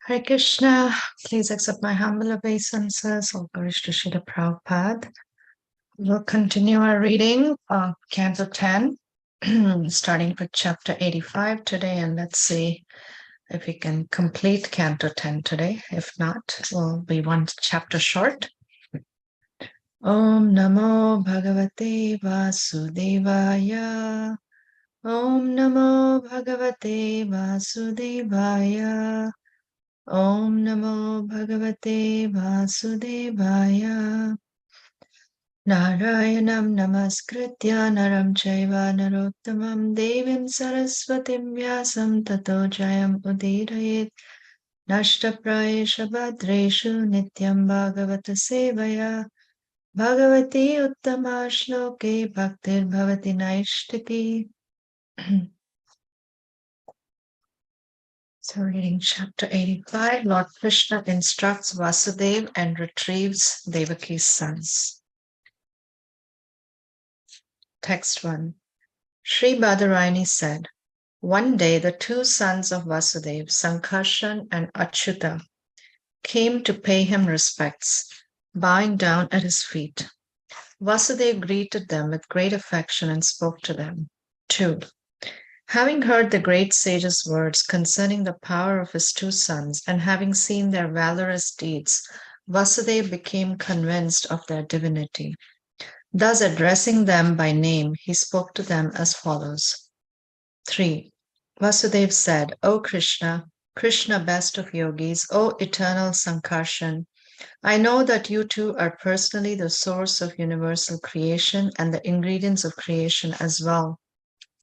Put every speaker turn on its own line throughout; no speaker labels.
Hare Krishna, please accept my humble obeisances. All glories to Srila Prabhupada. We'll continue our reading of Canto 10, starting with chapter 85 today, and let's see if we can complete Canto 10 today. If not, we'll be one chapter short. Om Namo Bhagavate Vasudevaya. Om Namo Bhagavate Vasudevaya. Om Namo Bhagavate Vasudevaya. Narayanam Namaskritya Naram Chaiva Narottamam Devim Saraswatim Vyasam Tato Jayam Udirayet Nashtaprayesha Bhadreshu Nityam Bhagavata Sevaya Bhagavati Uttama Shloke Bhaktir Bhavati Naishtaki. So reading chapter 85, Lord Krishna instructs Vasudeva and retrieves Devaki's sons. Text 1. Sri Badarayani said, one day the two sons of Vasudeva, Sankarshan and Achyuta, came to pay him respects, bowing down at his feet. Vasudeva greeted them with great affection and spoke to them. 2. Having heard the great sage's words concerning the power of his two sons and having seen their valorous deeds, Vasudeva became convinced of their divinity. Thus, addressing them by name, he spoke to them as follows. 3. Vasudeva said, O Krishna, Krishna best of yogis, O eternal Sankarshan, I know that you two are personally the source of universal creation and the ingredients of creation as well.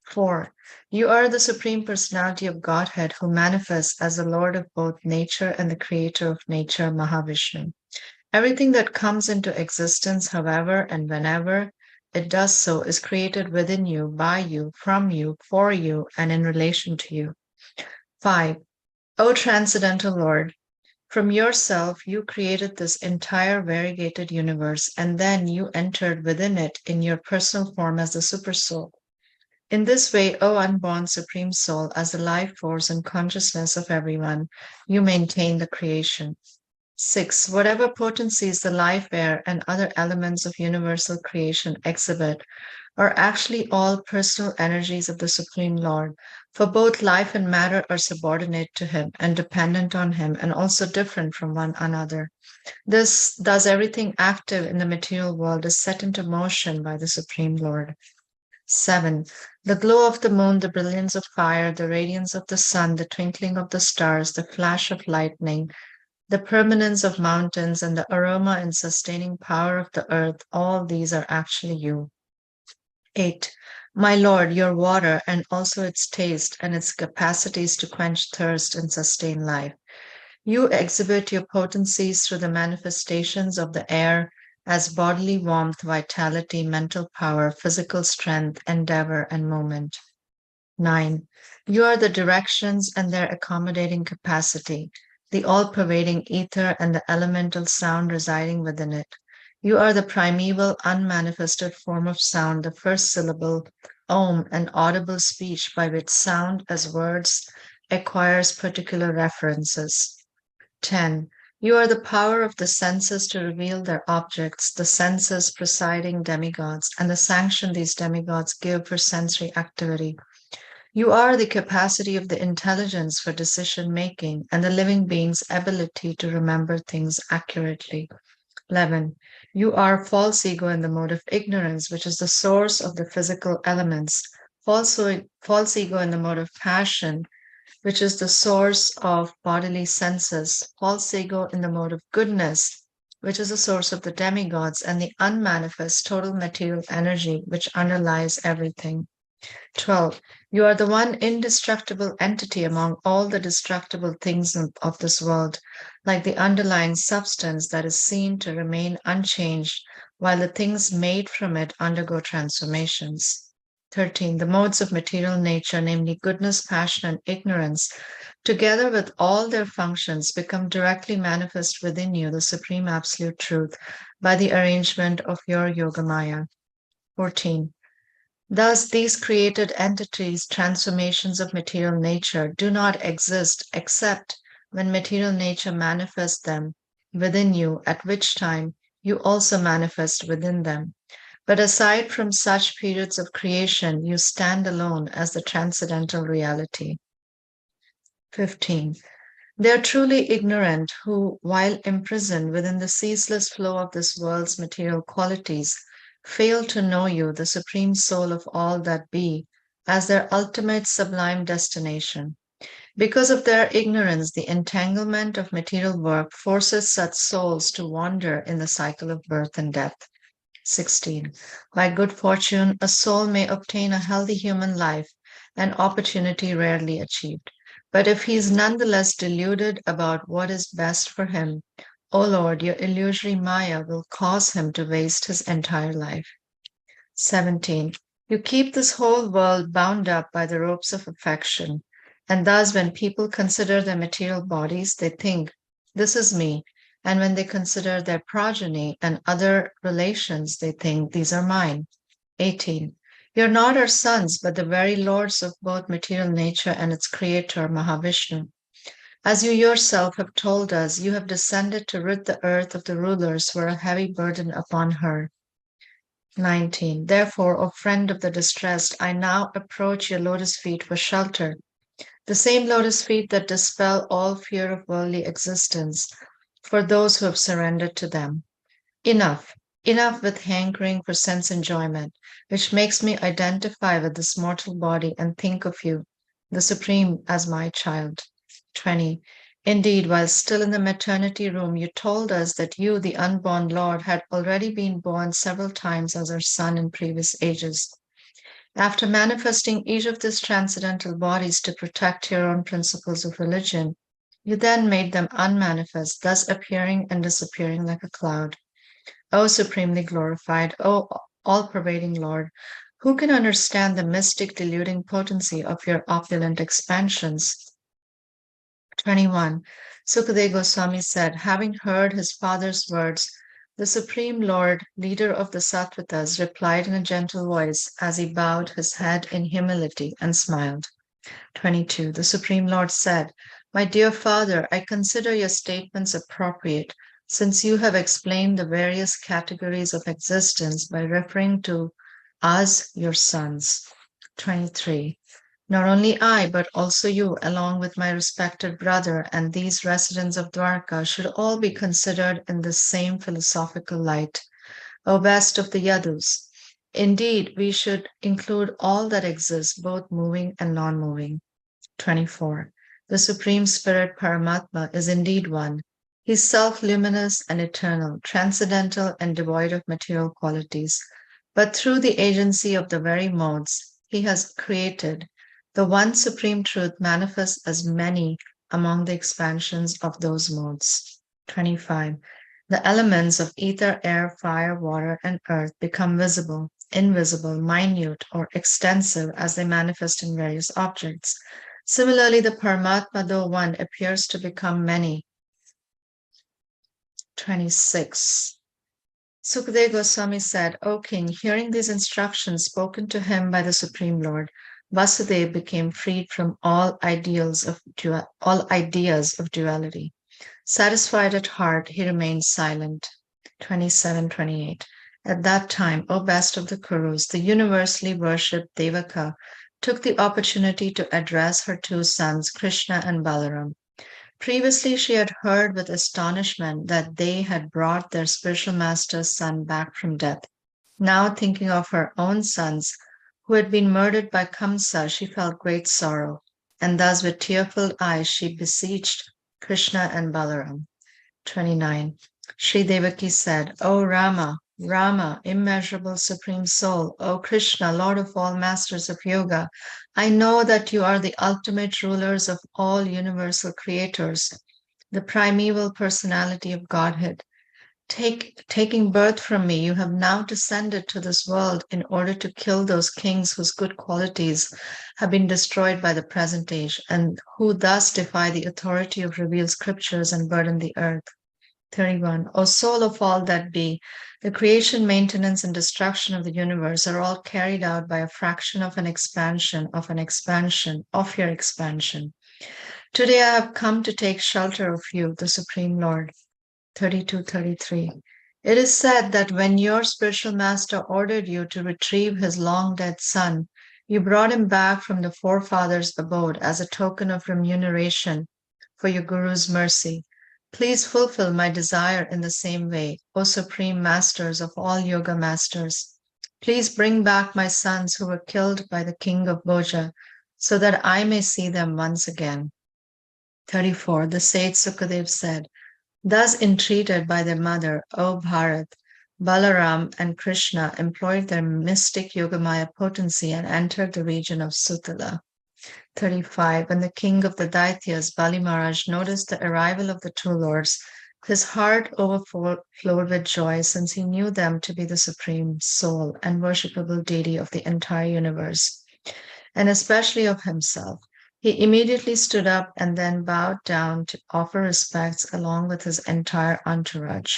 4. You are the Supreme Personality of Godhead who manifests as the Lord of both nature and the Creator of nature, Mahavishnu. Everything that comes into existence, however and whenever it does so, is created within you, by you, from you, for you, and in relation to you. 5. O Transcendental Lord, from yourself you created this entire variegated universe, and then you entered within it in your personal form as the Supersoul. In this way, O unborn Supreme Soul, as the life force and consciousness of everyone, you maintain the creation. 6. Whatever potencies the life air and other elements of universal creation exhibit are actually all personal energies of the Supreme Lord, for both life and matter are subordinate to him and dependent on him and also different from one another. Thus everything active in the material world is set into motion by the Supreme Lord. 7. The glow of the moon, the brilliance of fire, the radiance of the sun, the twinkling of the stars, the flash of lightning, the permanence of mountains, and the aroma and sustaining power of the earth, all these are actually you. 8. My Lord, your water and also its taste and its capacities to quench thirst and sustain life. You exhibit your potencies through the manifestations of the air as bodily warmth, vitality, mental power, physical strength, endeavor, and movement. 9. You are the directions and their accommodating capacity, the all-pervading ether and the elemental sound residing within it. You are the primeval, unmanifested form of sound, the first syllable, Om, an audible speech by which sound as words acquires particular references. 10. You are the power of the senses to reveal their objects, the senses presiding demigods, and the sanction these demigods give for sensory activity. You are the capacity of the intelligence for decision making and the living being's ability to remember things accurately. 11. You are false ego in the mode of ignorance, which is the source of the physical elements, false ego in the mode of passion, which is the source of bodily senses, false ego in the mode of goodness, which is the source of the demigods, and the unmanifest total material energy, which underlies everything. 12. You are the one indestructible entity among all the destructible things of this world, like the underlying substance that is seen to remain unchanged, while the things made from it undergo transformations. 13. The modes of material nature, namely goodness, passion, and ignorance, together with all their functions, become directly manifest within you, the Supreme Absolute Truth, by the arrangement of your Yogamaya. 14. Thus, these created entities, transformations of material nature, do not exist except when material nature manifests them within you, at which time you also manifest within them. But aside from such periods of creation, you stand alone as the transcendental reality. 15. They are truly ignorant who, while imprisoned within the ceaseless flow of this world's material qualities, fail to know you, the supreme soul of all that be, as their ultimate sublime destination. Because of their ignorance, the entanglement of material work forces such souls to wander in the cycle of birth and death. 16. By good fortune, a soul may obtain a healthy human life, an opportunity rarely achieved. But if he is nonetheless deluded about what is best for him, O Lord, your illusory Maya will cause him to waste his entire life. 17. You keep this whole world bound up by the ropes of affection, and thus when people consider their material bodies, they think, this is me, and when they consider their progeny and other relations, they think, these are mine. 18. You're not our sons, but the very lords of both material nature and its creator, Mahavishnu. As you yourself have told us, you have descended to rid the earth of the rulers who are a heavy burden upon her. 19. Therefore, O friend of the distressed, I now approach your lotus feet for shelter, the same lotus feet that dispel all fear of worldly existence for those who have surrendered to them. Enough, enough with hankering for sense enjoyment, which makes me identify with this mortal body and think of you, the Supreme, as my child. 20. Indeed, while still in the maternity room, you told us that you, the unborn Lord, had already been born several times as our son in previous ages. After manifesting each of these transcendental bodies to protect your own principles of religion, you then made them unmanifest, thus appearing and disappearing like a cloud. O supremely glorified, O all-pervading Lord, who can understand the mystic deluding potency of your opulent expansions? 21. Sukadeva Goswami said, having heard his father's words, the Supreme Lord, leader of the Sattvitas, replied in a gentle voice as he bowed his head in humility and smiled. 22. The Supreme Lord said, my dear father, I consider your statements appropriate, since you have explained the various categories of existence by referring to us, your sons. 23. Not only I, but also you, along with my respected brother and these residents of Dwarka, should all be considered in the same philosophical light. O best of the Yadus, indeed, we should include all that exists, both moving and non-moving. 24. The Supreme Spirit Paramatma is indeed one. He is self-luminous and eternal, transcendental and devoid of material qualities. But through the agency of the very modes he has created, the one supreme truth manifests as many among the expansions of those modes. 25. The elements of ether, air, fire, water, and earth become visible, invisible, minute, or extensive as they manifest in various objects. Similarly, the Paramatma, though one, appears to become many. 26. Sukadeva Goswami said, O king, hearing these instructions spoken to him by the Supreme Lord, Vasudeva became freed from all ideas of duality. Satisfied at heart, he remained silent. 27-28. At that time, O best of the Kurus, the universally worshipped Devaka took the opportunity to address her two sons, Krishna and Balaram. Previously, she had heard with astonishment that they had brought their spiritual master's son back from death. Now, thinking of her own sons, who had been murdered by Kamsa, she felt great sorrow, and thus with tearful eyes she beseeched Krishna and Balaram. 29. Sri Devaki said, O Rama, Rama, immeasurable supreme soul, O Krishna, Lord of all masters of yoga, I know that you are the ultimate rulers of all universal creators, the primeval personality of Godhead. Taking birth from me, you have now descended to this world in order to kill those kings whose good qualities have been destroyed by the present age, and who thus defy the authority of revealed scriptures and burden the earth. 31. O soul of all that be, the creation, maintenance, and destruction of the universe are all carried out by a fraction of an expansion of your expansion. Today I have come to take shelter of you, the Supreme Lord. 32:33. It is said that when your spiritual master ordered you to retrieve his long dead son, you brought him back from the forefathers' abode as a token of remuneration for your Guru's mercy. Please fulfill my desire in the same way, O Supreme Masters of all Yoga Masters. Please bring back my sons who were killed by the king of Bhoja, so that I may see them once again. 34. The sage Sukadev said, thus entreated by their mother, O Bharat, Balaram and Krishna employed their mystic Yogamaya potency and entered the region of Sutala. 35. When the king of the Daityas, Bali Maharaj, noticed the arrival of the two lords, his heart overflowed with joy since he knew them to be the supreme soul and worshipable deity of the entire universe, and especially of himself. He immediately stood up and then bowed down to offer respects along with his entire entourage.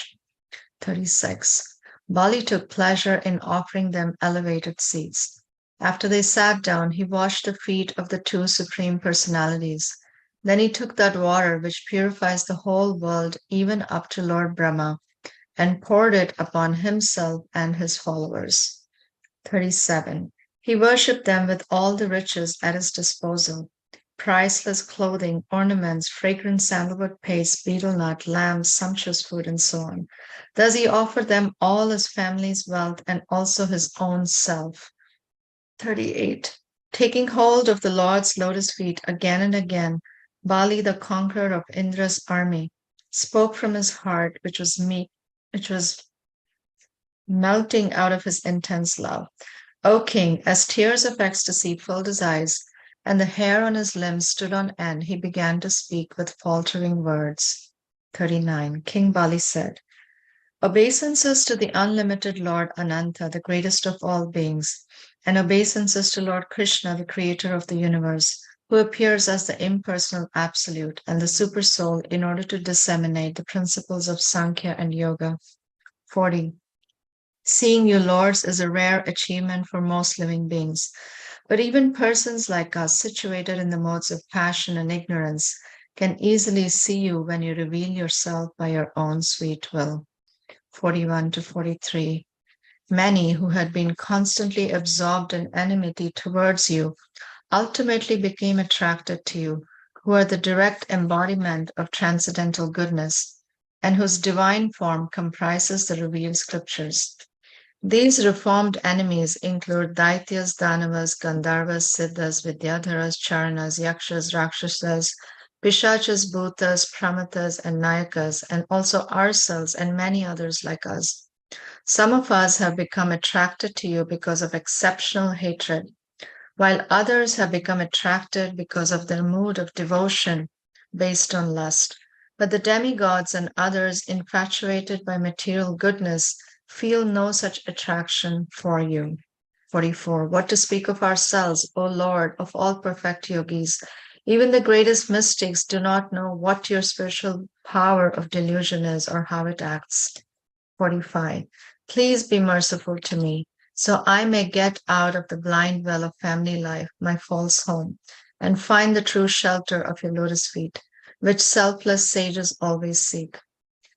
36. Bali took pleasure in offering them elevated seats. After they sat down, he washed the feet of the two supreme personalities. Then he took that water which purifies the whole world, even up to Lord Brahma, and poured it upon himself and his followers. 37. He worshipped them with all the riches at his disposal. Priceless clothing, ornaments, fragrant sandalwood paste, betel nut, lambs, sumptuous food, and so on. Thus he offered them all his family's wealth and also his own self. 38. Taking hold of the Lord's lotus feet again and again, Bali, the conqueror of Indra's army, spoke from his heart, which was melting out of his intense love. O king, as tears of ecstasy filled his eyes, and the hair on his limbs stood on end, he began to speak with faltering words. 39. King Bali said, obeisances to the unlimited Lord Ananta, the greatest of all beings, and obeisances to Lord Krishna, the creator of the universe, who appears as the impersonal absolute and the supersoul in order to disseminate the principles of Sankhya and Yoga. 40. Seeing you, lords, is a rare achievement for most living beings. But even persons like us, situated in the modes of passion and ignorance, can easily see you when you reveal yourself by your own sweet will. 41 to 43. Many who had been constantly absorbed in enmity towards you ultimately became attracted to you, who are the direct embodiment of transcendental goodness, and whose divine form comprises the revealed scriptures. These reformed enemies include Daityas, Danavas, Gandharvas, Siddhas, Vidyadharas, Charanas, Yakshas, Rakshasas, Pishachas, Bhutas, Pramathas, and Nayakas, and also ourselves and many others like us. Some of us have become attracted to you because of exceptional hatred, while others have become attracted because of their mood of devotion based on lust. But the demigods and others infatuated by material goodness feel no such attraction for you. 44. What to speak of ourselves, O Lord of all perfect yogis? Even the greatest mystics do not know what your spiritual power of delusion is or how it acts. 45. Please be merciful to me, so I may get out of the blind well of family life, my false home, and find the true shelter of your lotus feet, which selfless sages always seek.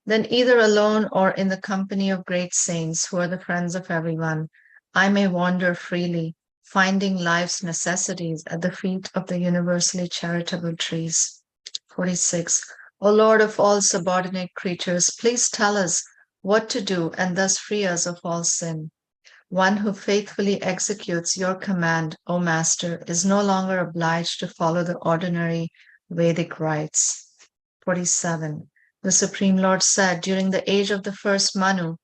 Then either alone or in the company of great saints who are the friends of everyone, I may wander freely, finding life's necessities at the feet of the universally charitable trees. 46. O Lord of all subordinate creatures, please tell us what to do and thus free us of all sin. One who faithfully executes your command, O Master, is no longer obliged to follow the ordinary Vedic rites. 47. The Supreme Lord said, during the age of the first Manu,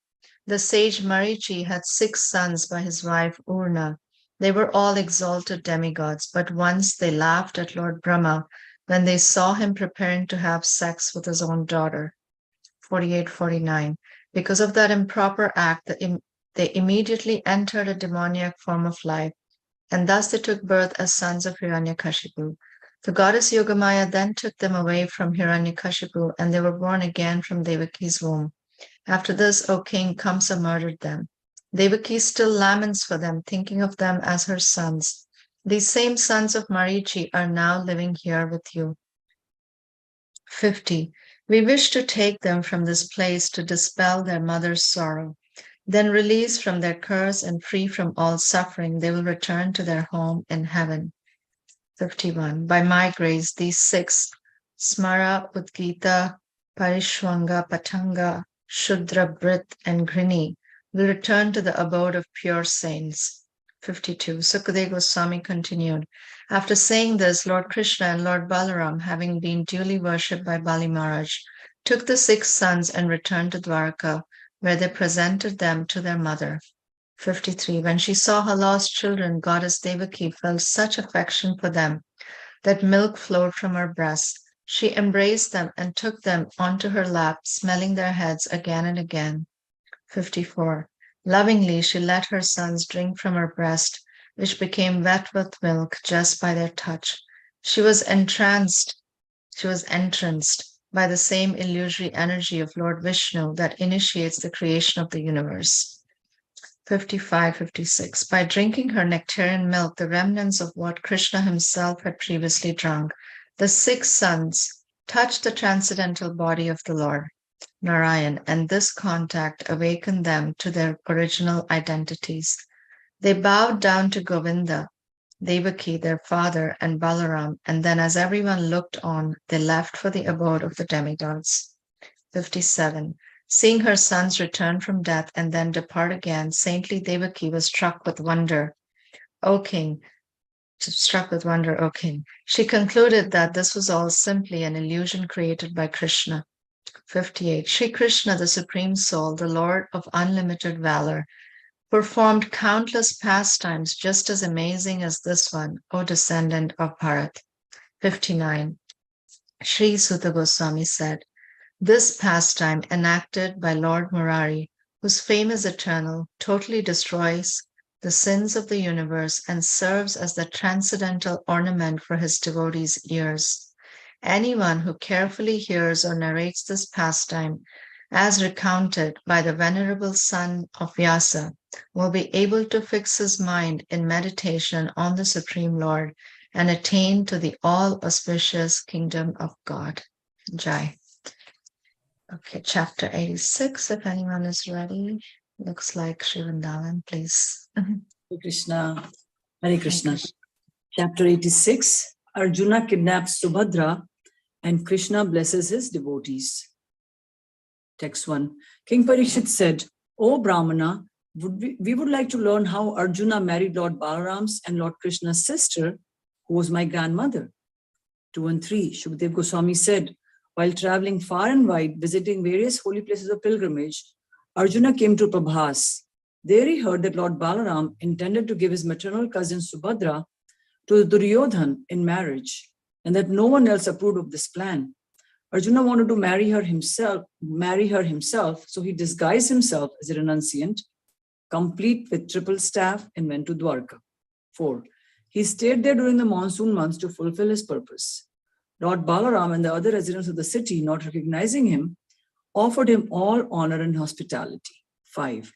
the sage Marichi had 6 sons by his wife Urna. They were all exalted demigods, but once they laughed at Lord Brahma when they saw him preparing to have sex with his own daughter. 48-49. Because of that improper act, they immediately entered a demoniac form of life, and thus they took birth as sons of Hiranyakashipu. The goddess Yogamaya then took them away from Hiranyakashipu, and they were born again from Devaki's womb. After this, O king, Kamsa murdered them. Devaki still laments for them, thinking of them as her sons. These same sons of Marichi are now living here with you. 50. We wish to take them from this place to dispel their mother's sorrow. Then, released from their curse and free from all suffering, they will return to their home in heaven. 51. By my grace, these six, Smara, Udgita, Parishwanga, Patanga, Shudra, Brit, and Grini, will return to the abode of pure saints. 52. Sukadeva Goswami continued. After saying this, Lord Krishna and Lord Balaram, having been duly worshipped by Bali Maharaj, took the six sons and returned to Dwarka, where they presented them to their mother. 53. When she saw her lost children, Goddess Devaki felt such affection for them that milk flowed from her breast. She embraced them and took them onto her lap, smelling their heads again and again. 54. Lovingly, she let her sons drink from her breast, which became wet with milk just by their touch. She was entranced by the same illusory energy of Lord Vishnu that initiates the creation of the universe. 55, 56. By drinking her nectarian milk, the remnants of what Krishna himself had previously drunk, the six sons touched the transcendental body of the Lord, Narayan, and this contact awakened them to their original identities. They bowed down to Govinda, Devaki, their father, and Balaram, and then as everyone looked on, they left for the abode of the demigods. 57. Seeing her sons return from death and then depart again, saintly Devaki was struck with wonder. O king, she concluded that this was all simply an illusion created by Krishna. 58. Sri Krishna, the Supreme Soul, the Lord of unlimited valor, performed countless pastimes just as amazing as this one, O descendant of Bharat. 59. Sri Sutta Goswami said, this pastime enacted by Lord Murari, whose fame is eternal, totally destroys the sins of the universe and serves as the transcendental ornament for his devotees' ears. Anyone who carefully hears or narrates this pastime, as recounted by the venerable son of Vyasa, will be able to fix his mind in meditation on the Supreme Lord and attain to the all-auspicious kingdom of God. Jai. Okay, chapter 86, if anyone is ready. Looks like Shivandavan, please.
Hare Krishna. Hare Krishna. Chapter 86, Arjuna kidnaps Subhadra and Krishna blesses his devotees. Text 1. King Parikshit said, O Brahmana, we would like to learn how Arjuna married Lord Balaram's and Lord Krishna's sister, who was my grandmother. 2 and 3. Shukdev Goswami said, while traveling far and wide, visiting various holy places of pilgrimage, Arjuna came to Prabhas. There he heard that Lord Balaram intended to give his maternal cousin Subhadra to Duryodhan in marriage, and that no one else approved of this plan. Arjuna wanted to marry her himself, so he disguised himself as a renunciant, complete with triple staff, and went to Dwarka. 4. He stayed there during the monsoon months to fulfill his purpose. Lord Balaram and the other residents of the city, not recognizing him, offered him all honor and hospitality. 5.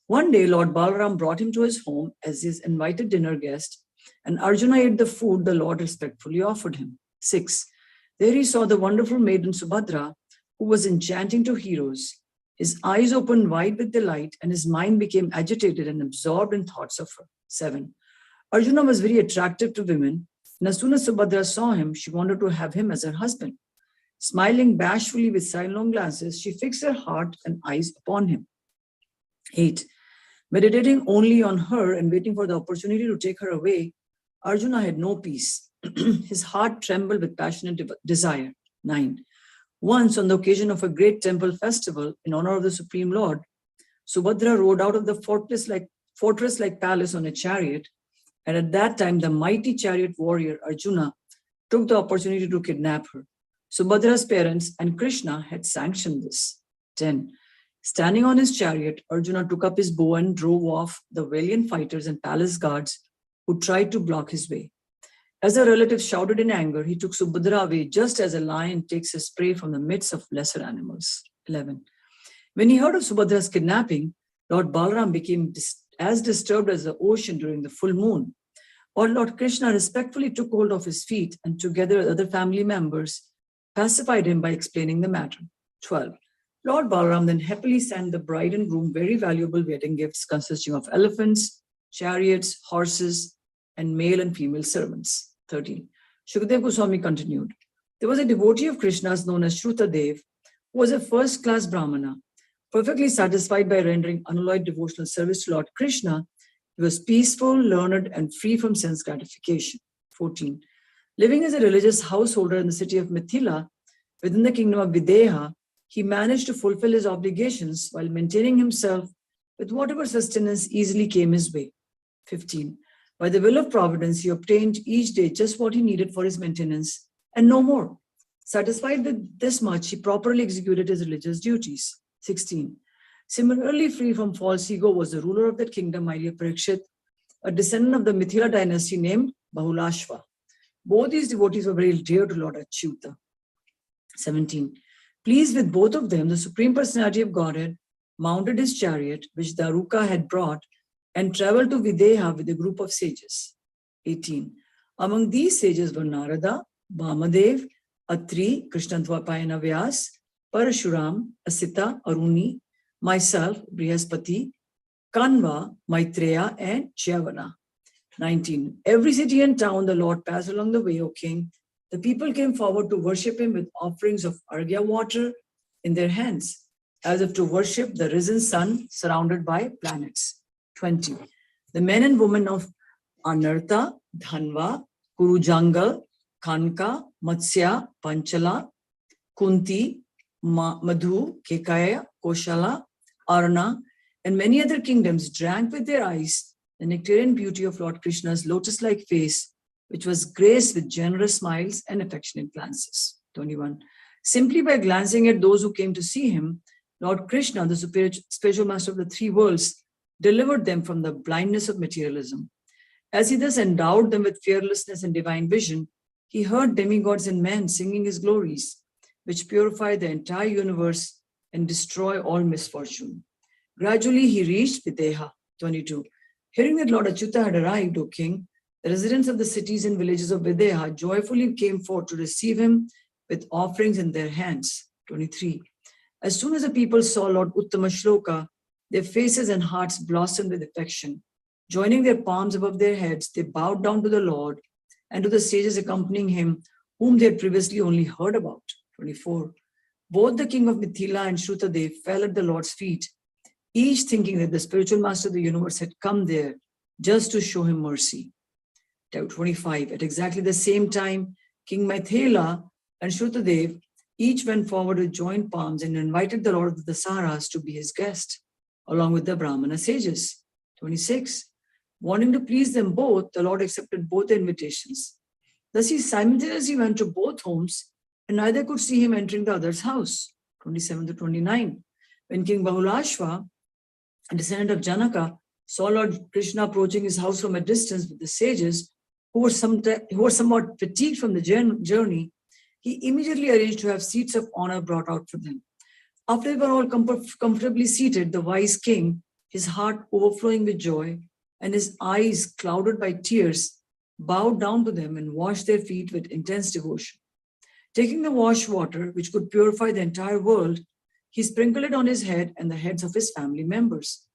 One day, Lord Balaram brought him to his home as his invited dinner guest, and Arjuna ate the food the Lord respectfully offered him. 6. There he saw the wonderful maiden Subhadra, who was enchanting to heroes. His eyes opened wide with delight, and his mind became agitated and absorbed in thoughts of her. 7. Arjuna was very attractive to women, and as soon as Subhadra saw him, she wanted to have him as her husband. Smiling bashfully with sidelong glances, she fixed her heart and eyes upon him. 8. Meditating only on her and waiting for the opportunity to take her away, Arjuna had no peace. His heart trembled with passionate desire. 9. Once, on the occasion of a great temple festival in honor of the Supreme Lord, Subhadra rode out of the fortress-like palace on a chariot, and at that time the mighty chariot warrior Arjuna took the opportunity to kidnap her. Subhadra's parents and Krishna had sanctioned this. 10. Standing on his chariot, Arjuna took up his bow and drove off the valiant fighters and palace guards who tried to block his way. As the relatives shouted in anger, he took Subhadra away just as a lion takes his prey from the midst of lesser animals. 11. When he heard of Subhadra's kidnapping, Lord Balaram became as disturbed as the ocean during the full moon. Or Lord Krishna respectfully took hold of his feet and together with other family members pacified him by explaining the matter. 12. Lord Balaram then happily sent the bride and groom very valuable wedding gifts consisting of elephants, chariots, horses, and male and female servants. 13. Shukdev Goswami continued. There was a devotee of Krishna's known as Shrutadev, who was a first-class Brahmana. Perfectly satisfied by rendering unalloyed devotional service to Lord Krishna, he was peaceful, learned, and free from sense gratification. 14. Living as a religious householder in the city of Mithila, within the kingdom of Videha, he managed to fulfill his obligations while maintaining himself with whatever sustenance easily came his way. 15. By the will of Providence, he obtained each day just what he needed for his maintenance and no more. Satisfied with this much, he properly executed his religious duties. 16. Similarly free from false ego was the ruler of that kingdom, my dear Parikshit, a descendant of the Mithila dynasty named Bahulashva. Both these devotees were very dear to Lord Achyuta. 17. Pleased with both of them, the Supreme Personality of Godhead mounted his chariot, which Daruka had brought, and traveled to Videha with a group of sages. 18. Among these sages were Narada, Vamadev, Atri, Krishnadvapayana Vyas, Parashuram, Asita, Aruni, myself, Brihaspati, Kanva, Maitreya, and Jyavana. 19. Every city and town the Lord passed along the way, O king. The people came forward to worship him with offerings of arghya water in their hands, as if to worship the risen sun surrounded by planets. 20. The men and women of Anartha, Dhanva, Kurujangal, Kanka, Matsya, Panchala, Kunti, Madhu, Kekaya, Koshala, Arna, and many other kingdoms drank with their eyes the nectarian beauty of Lord Krishna's lotus-like face, which was graced with generous smiles and affectionate glances. 21. Simply by glancing at those who came to see him, Lord Krishna, the spiritual master of the three worlds, delivered them from the blindness of materialism. As he thus endowed them with fearlessness and divine vision, he heard demigods and men singing his glories, which purify the entire universe and destroy all misfortune. Gradually he reached Videha. 22. Hearing that Lord Achyuta had arrived, O king, the residents of the cities and villages of Videha joyfully came forth to receive him with offerings in their hands. 23. As soon as the people saw Lord Uttama Shloka, their faces and hearts blossomed with affection. Joining their palms above their heads, they bowed down to the Lord and to the sages accompanying him, whom they had previously only heard about. 24. Both the king of Mithila and Shrutadev fell at the Lord's feet, each thinking that the spiritual master of the universe had come there just to show him mercy. 25. At exactly the same time, King Mithila and Shrutadev each went forward with joined palms and invited the Lord of the Saharas to be his guest, along with the Brahmana sages. 26. Wanting to please them both, the Lord accepted both the invitations. Thus he simultaneously went to both homes, and neither could see him entering the other's house. 27 to 29. When King Bahulashva, a descendant of Janaka, saw Lord Krishna approaching his house from a distance with the sages, who were somewhat fatigued from the journey, he immediately arranged to have seats of honor brought out for them. After they were all comfortably seated, the wise king, his heart overflowing with joy and his eyes clouded by tears, bowed down to them and washed their feet with intense devotion. Taking the wash water, which could purify the entire world, he sprinkled it on his head and the heads of his family members.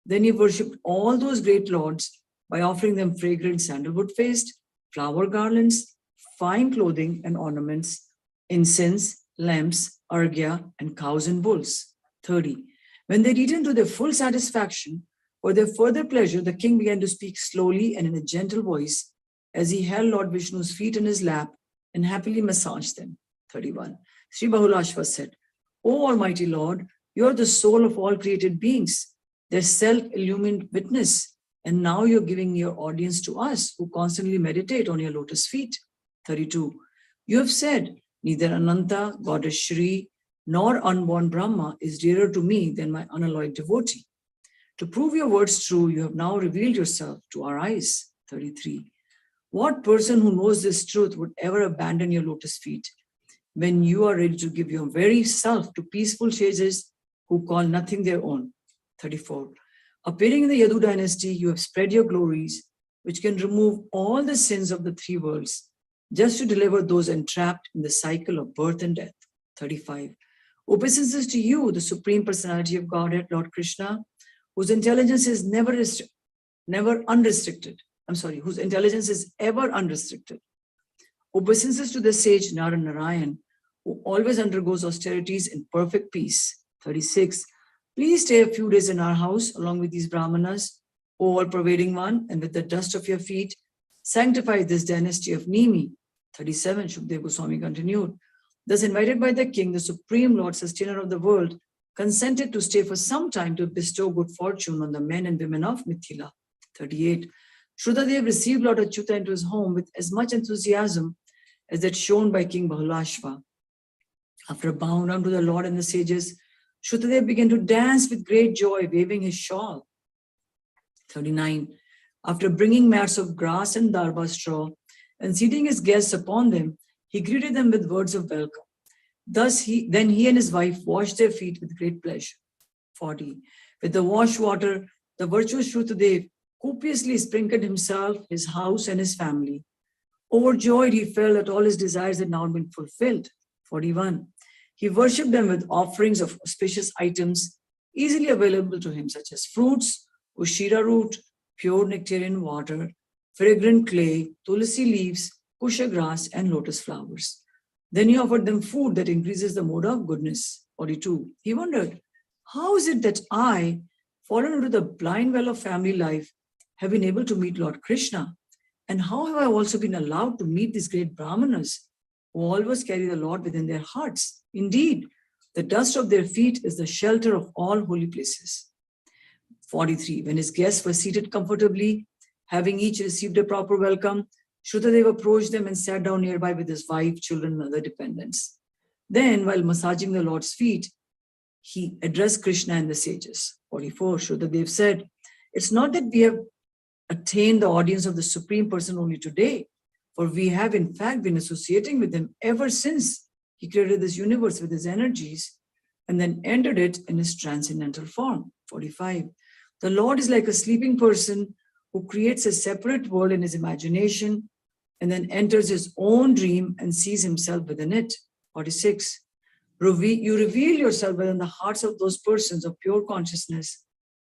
Then he worshipped all those great lords by offering them fragrant sandalwood paste, flower garlands, fine clothing and ornaments, incense, lamps, arghya, and cows and bulls. 30. When they'd eaten to their full satisfaction, for their further pleasure, the king began to speak slowly and in a gentle voice as he held Lord Vishnu's feet in his lap and happily massaged them. 31. Sri Bahulashva said, O Almighty Lord, you are the soul of all created beings, their self-illumined witness, and now you're giving your audience to us who constantly meditate on your lotus feet. 32. You have said, neither Ananta, Goddess Shri, nor unborn Brahma is dearer to me than my unalloyed devotee. To prove your words true, you have now revealed yourself to our eyes. 33. What person who knows this truth would ever abandon your lotus feet when you are ready to give your very self to peaceful sages who call nothing their own? 34. Appearing in the Yadu dynasty, you have spread your glories, which can remove all the sins of the three worlds, just to deliver those entrapped in the cycle of birth and death. 35. Obeisances to you, the Supreme Personality of Godhead, Lord Krishna, whose intelligence is never unrestricted. Whose intelligence is ever unrestricted. Obeisances to the sage Narayan, who always undergoes austerities in perfect peace. 36. Please stay a few days in our house along with these brahmanas, O all-pervading one, and with the dust of your feet, sanctify this dynasty of Nimi. 37. Shukdev Goswami continued. Thus invited by the king, the Supreme Lord, Sustainer of the world, consented to stay for some time to bestow good fortune on the men and women of Mithila. 38. Shrudadev received Lord Achyuta into his home with as much enthusiasm as that shown by King Bahulashva. After bowing down to the Lord and the sages, Shrudadev began to dance with great joy, waving his shawl. 39. After bringing mats of grass and darba straw and seating his guests upon them, he greeted them with words of welcome. Thus then he and his wife washed their feet with great pleasure. 40. With the wash water, the virtuous Shrudadev copiously sprinkled himself, his house, and his family. Overjoyed, he felt that all his desires had now been fulfilled. 41. He worshipped them with offerings of auspicious items easily available to him, such as fruits, ushira root, pure nectarian water, fragrant clay, tulsi leaves, kusha grass, and lotus flowers. Then he offered them food that increases the mode of goodness. 42. He wondered, how is it that I, fallen into the blind well of family life, have been able to meet Lord Krishna? And how have I also been allowed to meet these great brahmanas who always carry the Lord within their hearts? Indeed, the dust of their feet is the shelter of all holy places. 43. When his guests were seated comfortably, having each received a proper welcome, Shrudadev approached them and sat down nearby with his wife, children, and other dependents. Then, while massaging the Lord's feet, he addressed Krishna and the sages. 44. Shrudadev said, it's not that we have attained the audience of the Supreme Person only today, for we have in fact been associating with him ever since he created this universe with his energies and then entered it in his transcendental form. 45. The Lord is like a sleeping person who creates a separate world in his imagination and then enters his own dream and sees himself within it. 46. You reveal yourself within the hearts of those persons of pure consciousness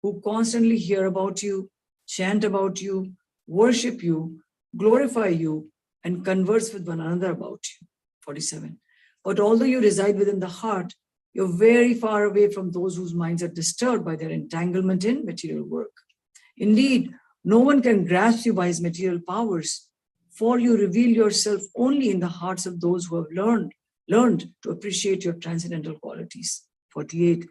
who constantly hear about you, chant about you, worship you, glorify you, and converse with one another about you. 47. But although you reside within the heart, you're very far away from those whose minds are disturbed by their entanglement in material work. Indeed, no one can grasp you by his material powers, for you reveal yourself only in the hearts of those who have learned to appreciate your transcendental qualities. 48.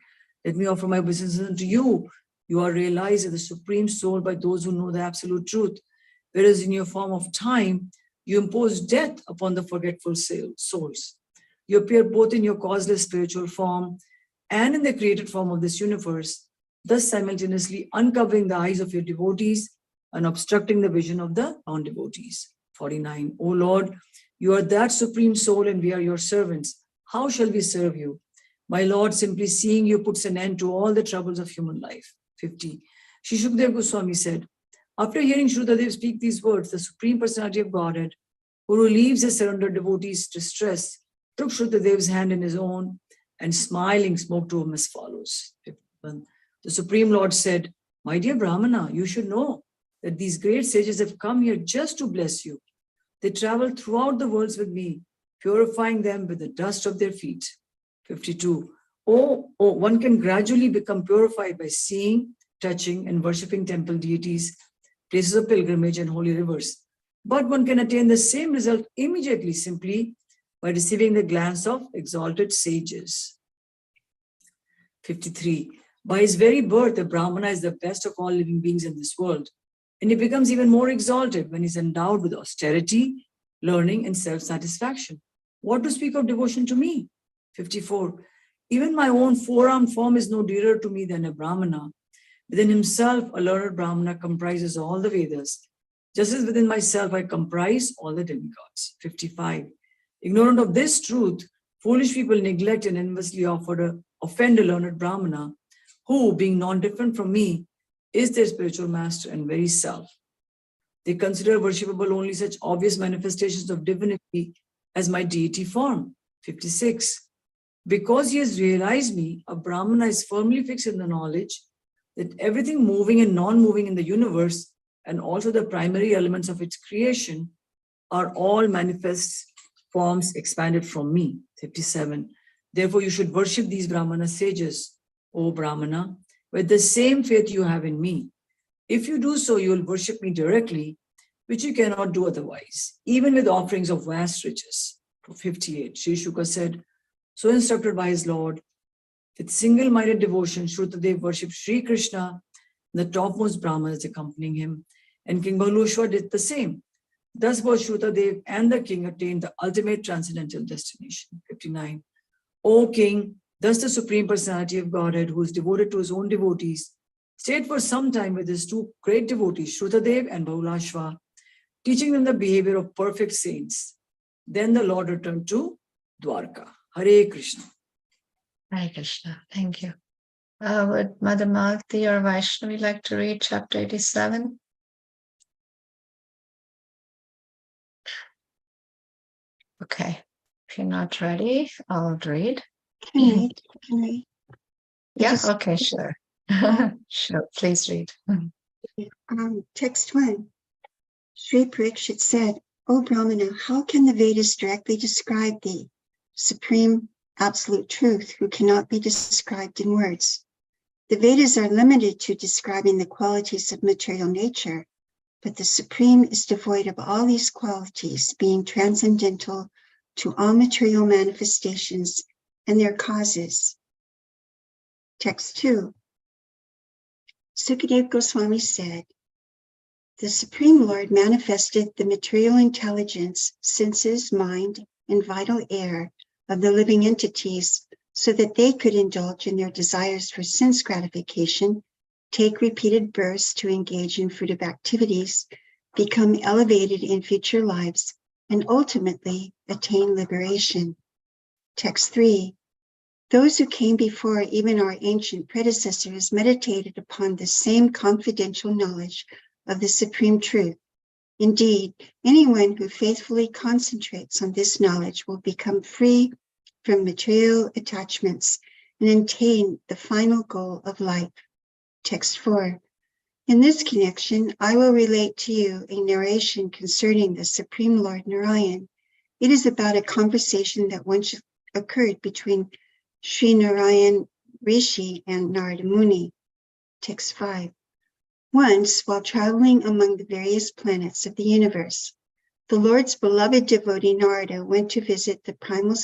Let me offer my obeisances unto you. You are realized as the Supreme Soul by those who know the absolute truth, whereas in your form of time, you impose death upon the forgetful souls. You appear both in your causeless spiritual form and in the created form of this universe, thus simultaneously uncovering the eyes of your devotees and obstructing the vision of the non-devotees. 49. O Lord, you are that Supreme Soul and we are your servants. How shall we serve you? My Lord, simply seeing you puts an end to all the troubles of human life. 50. Shri Shukdev Goswami said, after hearing Shrudadev speak these words, the Supreme Personality of Godhead, who relieves his surrendered devotees' distress, took Shrudadev's hand in his own and smiling spoke to him as follows. 51. The Supreme Lord said, my dear Brahmana, you should know that these great sages have come here just to bless you. They travel throughout the worlds with me, purifying them with the dust of their feet. 52. One can gradually become purified by seeing, touching, and worshipping temple deities, places of pilgrimage, and holy rivers. But one can attain the same result immediately simply by receiving the glance of exalted sages. 53. By his very birth, the Brahmana is the best of all living beings in this world, and he becomes even more exalted when he is endowed with austerity, learning, and self-satisfaction. What to speak of devotion to me? 54. Even my own four-armed form is no dearer to me than a Brahmana. Within himself, a learned Brahmana comprises all the Vedas, just as within myself I comprise all the demigods. 55. Ignorant of this truth, foolish people neglect and enviously offend a learned Brahmana, who, being non-different from me, is their spiritual master and very self. They consider worshipable only such obvious manifestations of divinity as my deity form. 56. Because he has realized me, a Brahmana is firmly fixed in the knowledge that everything moving and non-moving in the universe, and also the primary elements of its creation, are all manifest forms expanded from me. 57. Therefore, you should worship these Brahmana sages, O Brahmana, with the same faith you have in me. If you do so, you will worship me directly, which you cannot do otherwise, even with offerings of vast riches. 58. Sri Shuka said, so instructed by his Lord, with single-minded devotion, Shrutadev worshipped Sri Krishna, the topmost Brahmanas accompanying him, and King Balushwa did the same. Thus both Shrutadev and the king attained the ultimate transcendental destination. 59. O king, thus the Supreme Personality of Godhead, who is devoted to his own devotees, stayed for some time with his two great devotees, Shrutadev and Bahulashva, teaching them the behavior of perfect saints. Then the Lord returned to Dwarka. Hare Krishna.
Hare Krishna. Thank you. Would Mother Malti or Vaishnavi like to read chapter 87? Okay. If you're not ready, I'll read.
Can I?
Yeah, okay, sure. Sure, please read.
Text 1. Sri Parikshit said, O Brahmana, how can the Vedas directly describe thee, supreme absolute truth, who cannot be described in words? The Vedas are limited to describing the qualities of material nature, but the Supreme is devoid of all these qualities, being transcendental to all material manifestations and their causes. Text 2. Sukadev Goswami said, the Supreme Lord manifested the material intelligence, senses, mind, and vital air of the living entities so that they could indulge in their desires for sense gratification, take repeated births to engage in fruitive activities, become elevated in future lives, and ultimately attain liberation. Text 3. Those who came before, even our ancient predecessors, meditated upon the same confidential knowledge of the supreme truth. Indeed, anyone who faithfully concentrates on this knowledge will become free from material attachments and attain the final goal of life. Text 4. In this connection, I will relate to you a narration concerning the Supreme Lord Narayan. It is about a conversation that once occurred between Sri Narayan Rishi and Narada Muni. Text 5. Once, while traveling among the various planets of the universe, the Lord's beloved devotee Narada went to visit the primal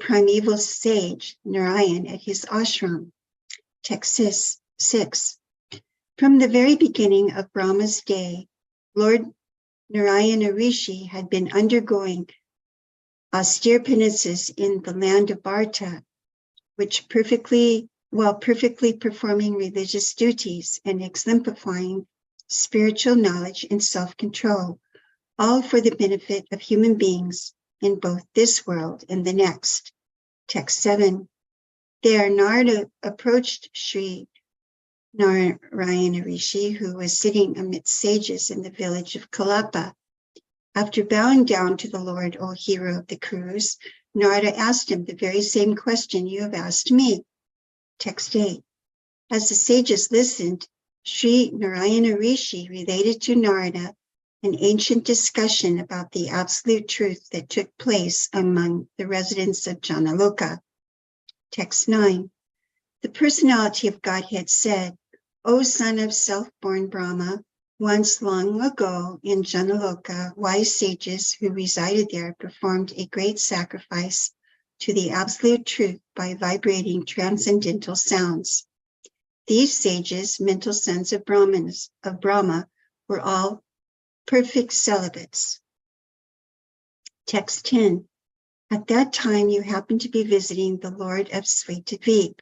primeval sage Narayan at his ashram. Text 6. From the very beginning of Brahma's day, Lord Narayana Rishi had been undergoing austere penances in the land of Bharata, while perfectly performing religious duties and exemplifying spiritual knowledge and self-control, all for the benefit of human beings in both this world and the next. Text 7. There, Narada approached Sri Narayana Rishi, who was sitting amidst sages in the village of Kalapa. After bowing down to the Lord, O hero of the Kurus, Narada asked him the very same question you have asked me. Text 8. As the sages listened, Sri Narayana Rishi related to Narada an ancient discussion about the absolute truth that took place among the residents of Janaloka. Text 9. The personality of Godhead said, O son of self-born Brahma, once long ago in Janaloka, wise sages who resided there performed a great sacrifice to the absolute truth by vibrating transcendental sounds. These sages, mental sons of Brahma, were all perfect celibates. Text 10. At that time, you happened to be visiting the Lord of Svetadvip,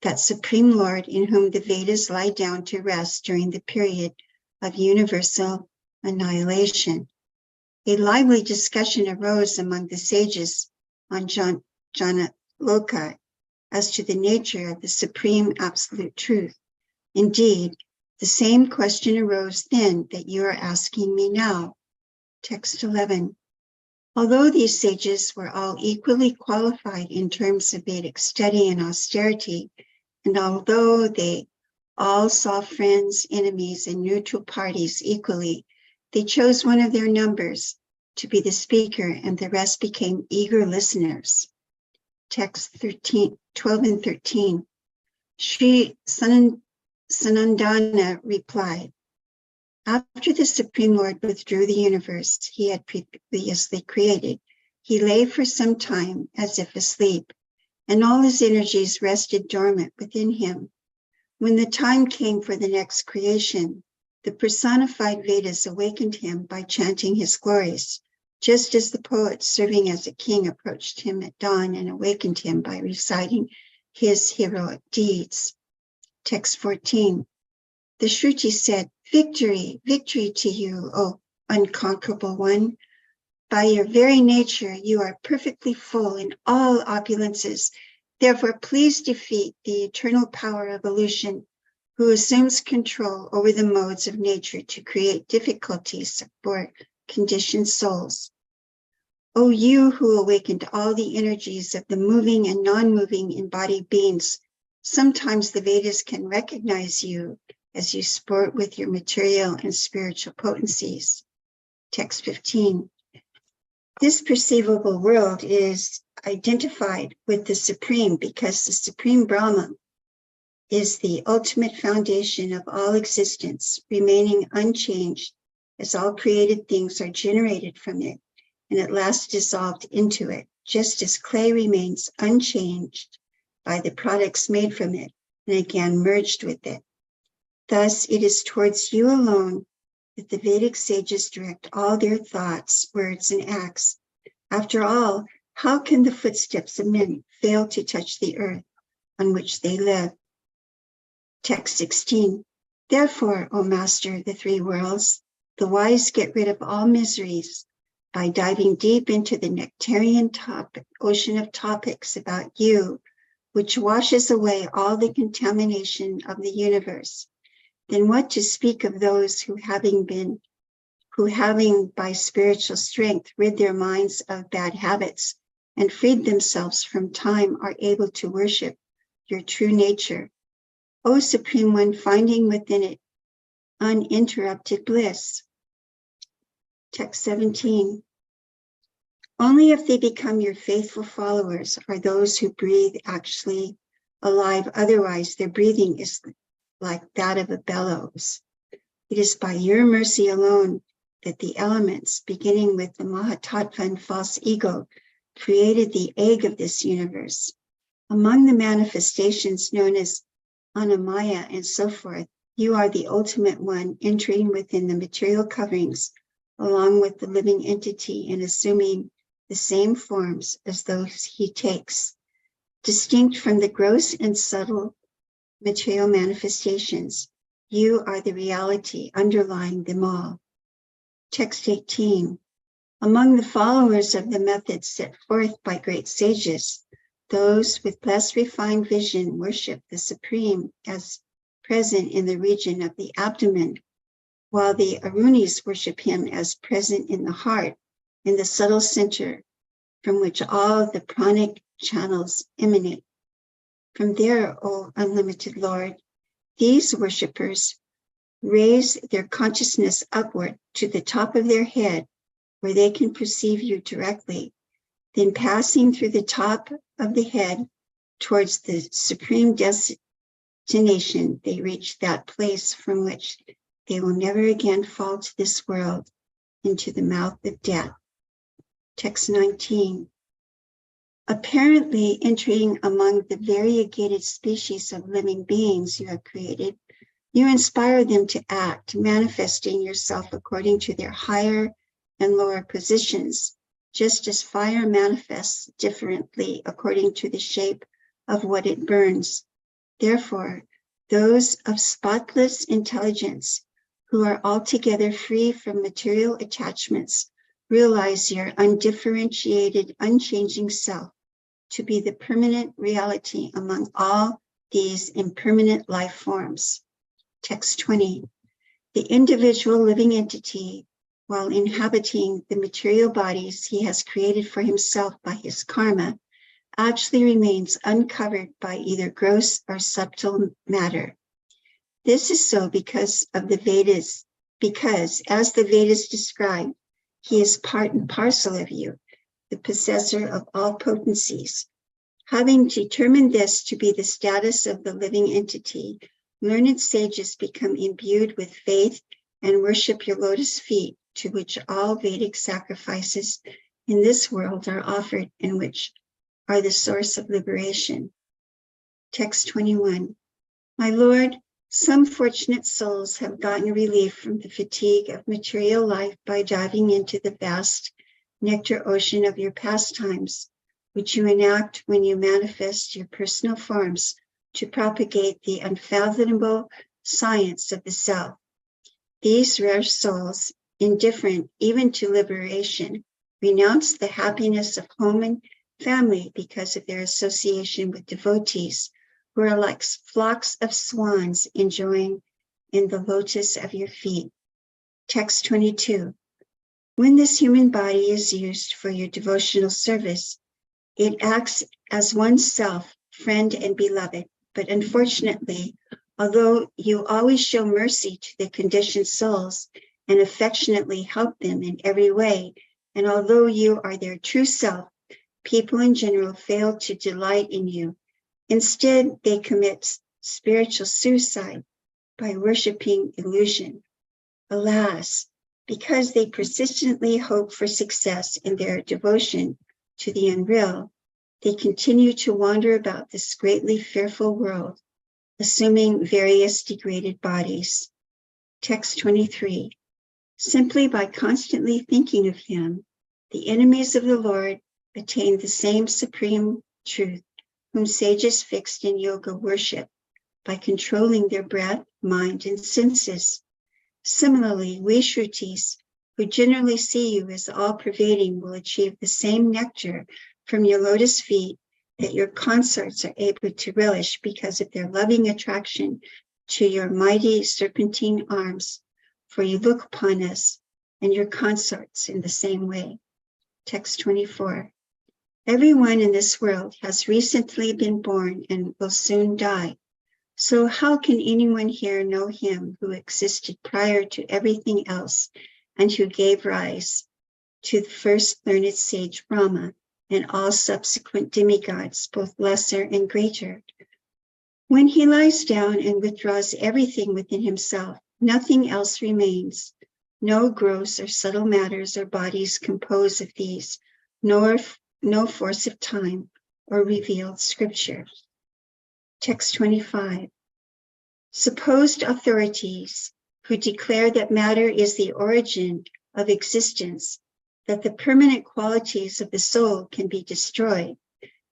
that Supreme Lord in whom the Vedas lie down to rest during the period of universal annihilation. A lively discussion arose among the sages on Janaloka as to the nature of the supreme absolute truth. Indeed, The same question arose then that you are asking me now. Text 11. Although these sages were all equally qualified in terms of Vedic study and austerity, and although they all saw friends, enemies, and neutral parties equally, they chose one of their numbers to be the speaker, and the rest became eager listeners. Text 12 and 13. Sri Sanandana replied, after the Supreme Lord withdrew the universe he had previously created, he lay for some time as if asleep, and all his energies rested dormant within him. When the time came for the next creation, the personified Vedas awakened him by chanting his glories, just as the poet serving as a king approached him at dawn and awakened him by reciting his heroic deeds. Text 14. The Shruti said, victory, victory to you, O unconquerable one. By your very nature, you are perfectly full in all opulences. Therefore, please defeat the eternal power of illusion, who assumes control over the modes of nature to create difficulties for conditioned souls. O you who awakened all the energies of the moving and non-moving embodied beings, sometimes the Vedas can recognize you as you sport with your material and spiritual potencies. Text 15. This perceivable world is identified with the Supreme because the Supreme Brahma is the ultimate foundation of all existence, remaining unchanged as all created things are generated from it and at last dissolved into it, just as clay remains unchanged by the products made from it and again merged with it. Thus, it is towards you alone that the Vedic sages direct all their thoughts, words, and acts. After all, how can the footsteps of men fail to touch the earth on which they live? Text 16. Therefore, O Master of the three worlds, the wise get rid of all miseries by diving deep into the nectarian ocean of topics about you, which washes away all the contamination of the universe. Then what to speak of those who having by spiritual strength rid their minds of bad habits and freed themselves from time are able to worship your true nature, O Supreme One, finding within it uninterrupted bliss. Text 17. Only if they become your faithful followers are those who breathe actually alive. Otherwise, their breathing is like that of a bellows. It is by your mercy alone that the elements, beginning with the Mahatattva and false ego, created the egg of this universe. Among the manifestations known as Annamaya and so forth, you are the ultimate one entering within the material coverings along with the living entity and assuming the same forms as those he takes. Distinct from the gross and subtle material manifestations, you are the reality underlying them all. Text 18. Among the followers of the methods set forth by great sages, those with less refined vision worship the Supreme as present in the region of the abdomen, while the Arunis worship him as present in the heart, in the subtle center from which all the pranic channels emanate. From there, O unlimited Lord, these worshippers raise their consciousness upward to the top of their head, where they can perceive you directly. Then passing through the top of the head towards the supreme destination, they reach that place from which they will never again fall to this world into the mouth of death. Text 19. Apparently entering among the variegated species of living beings you have created, you inspire them to act, manifesting yourself according to their higher and lower positions, just as fire manifests differently according to the shape of what it burns. Therefore, those of spotless intelligence who are altogether free from material attachments realize your undifferentiated, unchanging self to be the permanent reality among all these impermanent life forms. Text 20. The individual living entity, while inhabiting the material bodies he has created for himself by his karma, actually remains uncovered by either gross or subtle matter. This is so because of the Vedas, because, as the Vedas describe, he is part and parcel of you, the possessor of all potencies. Having determined this to be the status of the living entity, learned sages become imbued with faith and worship your lotus feet, to which all Vedic sacrifices in this world are offered and which are the source of liberation. Text 21. My Lord, some fortunate souls have gotten relief from the fatigue of material life by diving into the vast nectar ocean of your pastimes, which you enact when you manifest your personal forms to propagate the unfathomable science of the self. These rare souls, indifferent even to liberation, renounce the happiness of home and family because of their association with devotees who are like flocks of swans enjoying in the lotus of your feet. Text 22. When this human body is used for your devotional service, it acts as oneself, friend and beloved. But unfortunately, although you always show mercy to the conditioned souls and affectionately help them in every way, and although you are their true self, people in general fail to delight in you. Instead, they commit spiritual suicide by worshiping illusion. Alas, because they persistently hope for success in their devotion to the unreal, they continue to wander about this greatly fearful world, assuming various degraded bodies. Text 23. Simply by constantly thinking of him, the enemies of the Lord attain the same supreme truth, whom sages fixed in yoga worship by controlling their breath, mind, and senses. Similarly, we Shrutis, who generally see you as all-pervading, will achieve the same nectar from your lotus feet that your consorts are able to relish because of their loving attraction to your mighty serpentine arms, for you look upon us and your consorts in the same way. Text 24. Everyone in this world has recently been born and will soon die. So how can anyone here know him who existed prior to everything else and who gave rise to the first learned sage Brahma and all subsequent demigods, both lesser and greater? When he lies down and withdraws everything within himself, nothing else remains. No gross or subtle matters or bodies compose of these, nor no force of time or revealed scripture. Text 25. Supposed authorities who declare that matter is the origin of existence, that the permanent qualities of the soul can be destroyed,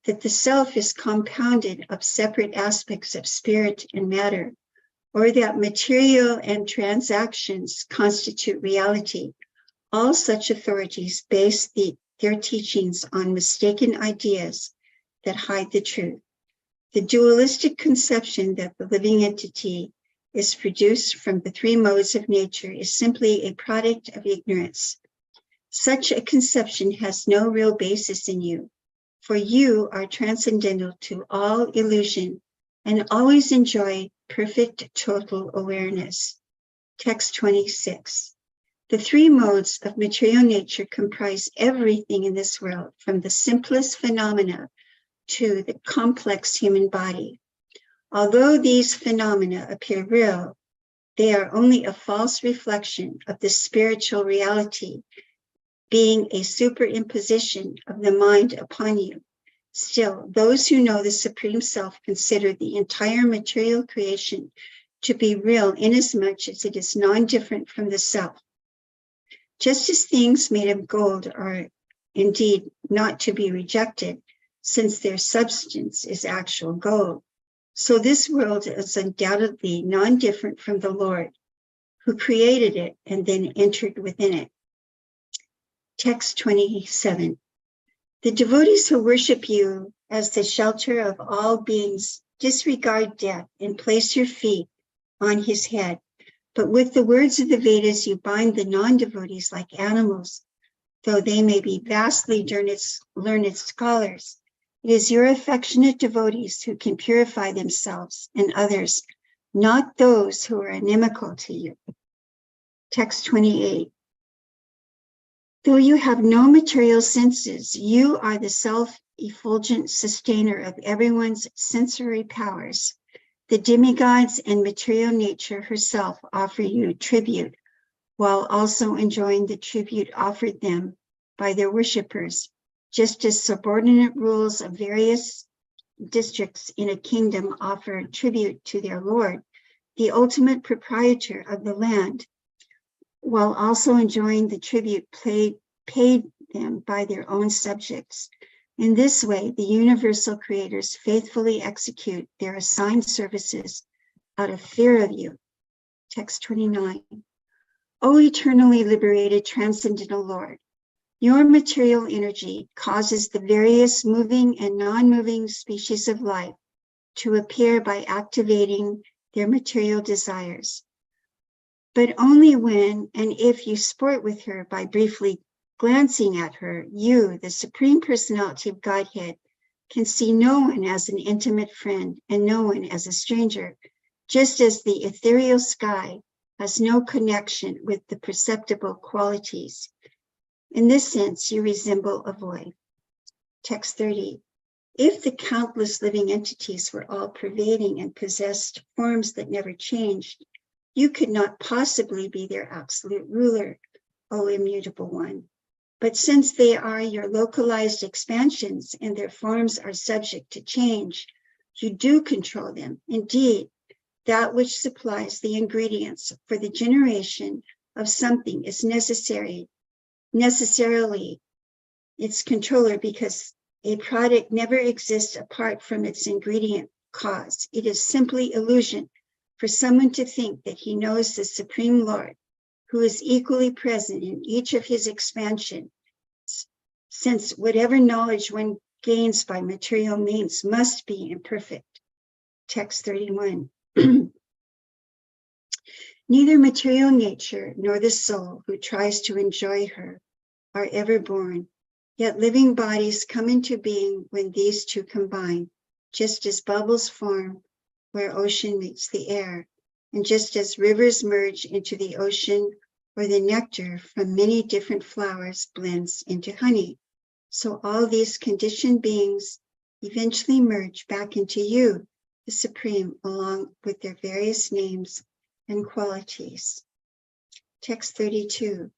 that the self is compounded of separate aspects of spirit and matter, or that material and transactions constitute reality. All such authorities base their teachings on mistaken ideas that hide the truth. The dualistic conception that the living entity is produced from the three modes of nature is simply a product of ignorance. Such a conception has no real basis in you, for you are transcendental to all illusion and always enjoy perfect total awareness. Text 26. The three modes of material nature comprise everything in this world, from the simplest phenomena to the complex human body. Although these phenomena appear real, they are only a false reflection of the spiritual reality, being a superimposition of the mind upon you. Still, those who know the Supreme Self consider the entire material creation to be real inasmuch as it is non-different from the self. Just as things made of gold are indeed not to be rejected, since their substance is actual gold, so this world is undoubtedly non-different from the Lord, who created it and then entered within it. Text 27. The devotees who worship you as the shelter of all beings disregard death and place your feet on his head. But with the words of the Vedas, you bind the non-devotees like animals, though they may be vastly learned scholars. It is your affectionate devotees who can purify themselves and others, not those who are inimical to you. Text 28. Though you have no material senses, you are the self-effulgent sustainer of everyone's sensory powers. The demigods and material nature herself offer you tribute, while also enjoying the tribute offered them by their worshippers, just as subordinate rules of various districts in a kingdom offer tribute to their lord, the ultimate proprietor of the land, while also enjoying the tribute paid them by their own subjects. In this way, the universal creators faithfully execute their assigned services out of fear of you. Text 29. O eternally liberated transcendental Lord, your material energy causes the various moving and non-moving species of life to appear by activating their material desires. But only when and if you sport with her by briefly glancing at her, you, the Supreme Personality of Godhead, can see no one as an intimate friend and no one as a stranger, just as the ethereal sky has no connection with the perceptible qualities. In this sense, you resemble a void. Text 30. If the countless living entities were all pervading and possessed forms that never changed, you could not possibly be their absolute ruler, O immutable one. But since they are your localized expansions and their forms are subject to change, you do control them. Indeed, that which supplies the ingredients for the generation of something is necessarily its controller, because a product never exists apart from its ingredient cause. It is simply illusion for someone to think that he knows the Supreme Lord, who is equally present in each of his expansions, since whatever knowledge one gains by material means must be imperfect. Text 31. Neither material nature nor the soul who tries to enjoy her are ever born, yet living bodies come into being when these two combine, just as bubbles form where ocean meets the air, and just as rivers merge into the ocean, or the nectar from many different flowers blends into honey. So all these conditioned beings eventually merge back into you, the Supreme, along with their various names and qualities. Text 32.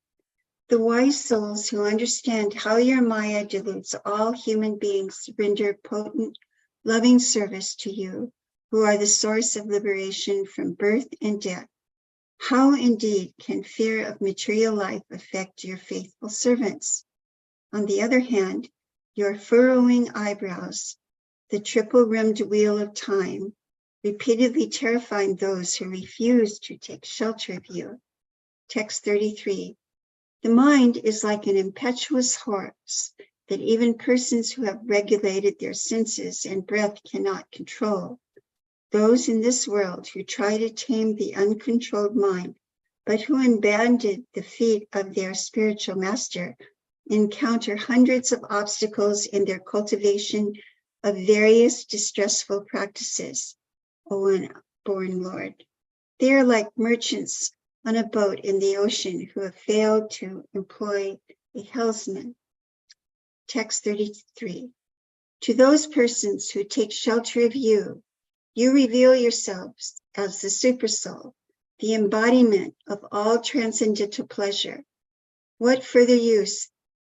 The wise souls who understand how your Maya dilutes all human beings render potent, loving service to you, who are the source of liberation from birth and death. How indeed can fear of material life affect your faithful servants? On the other hand, your furrowing eyebrows, the triple-rimmed wheel of time, repeatedly terrifying those who refuse to take shelter of you. Text 33. The mind is like an impetuous horse that even persons who have regulated their senses and breath cannot control. Those in this world who try to tame the uncontrolled mind, but who abandon the feet of their spiritual master, encounter hundreds of obstacles in their cultivation of various distressful practices, O unborn Lord. They are like merchants on a boat in the ocean who have failed to employ a helmsman. Text 33. To those persons who take shelter of you, you reveal yourselves as the Supersoul, the embodiment of all transcendental pleasure. What further use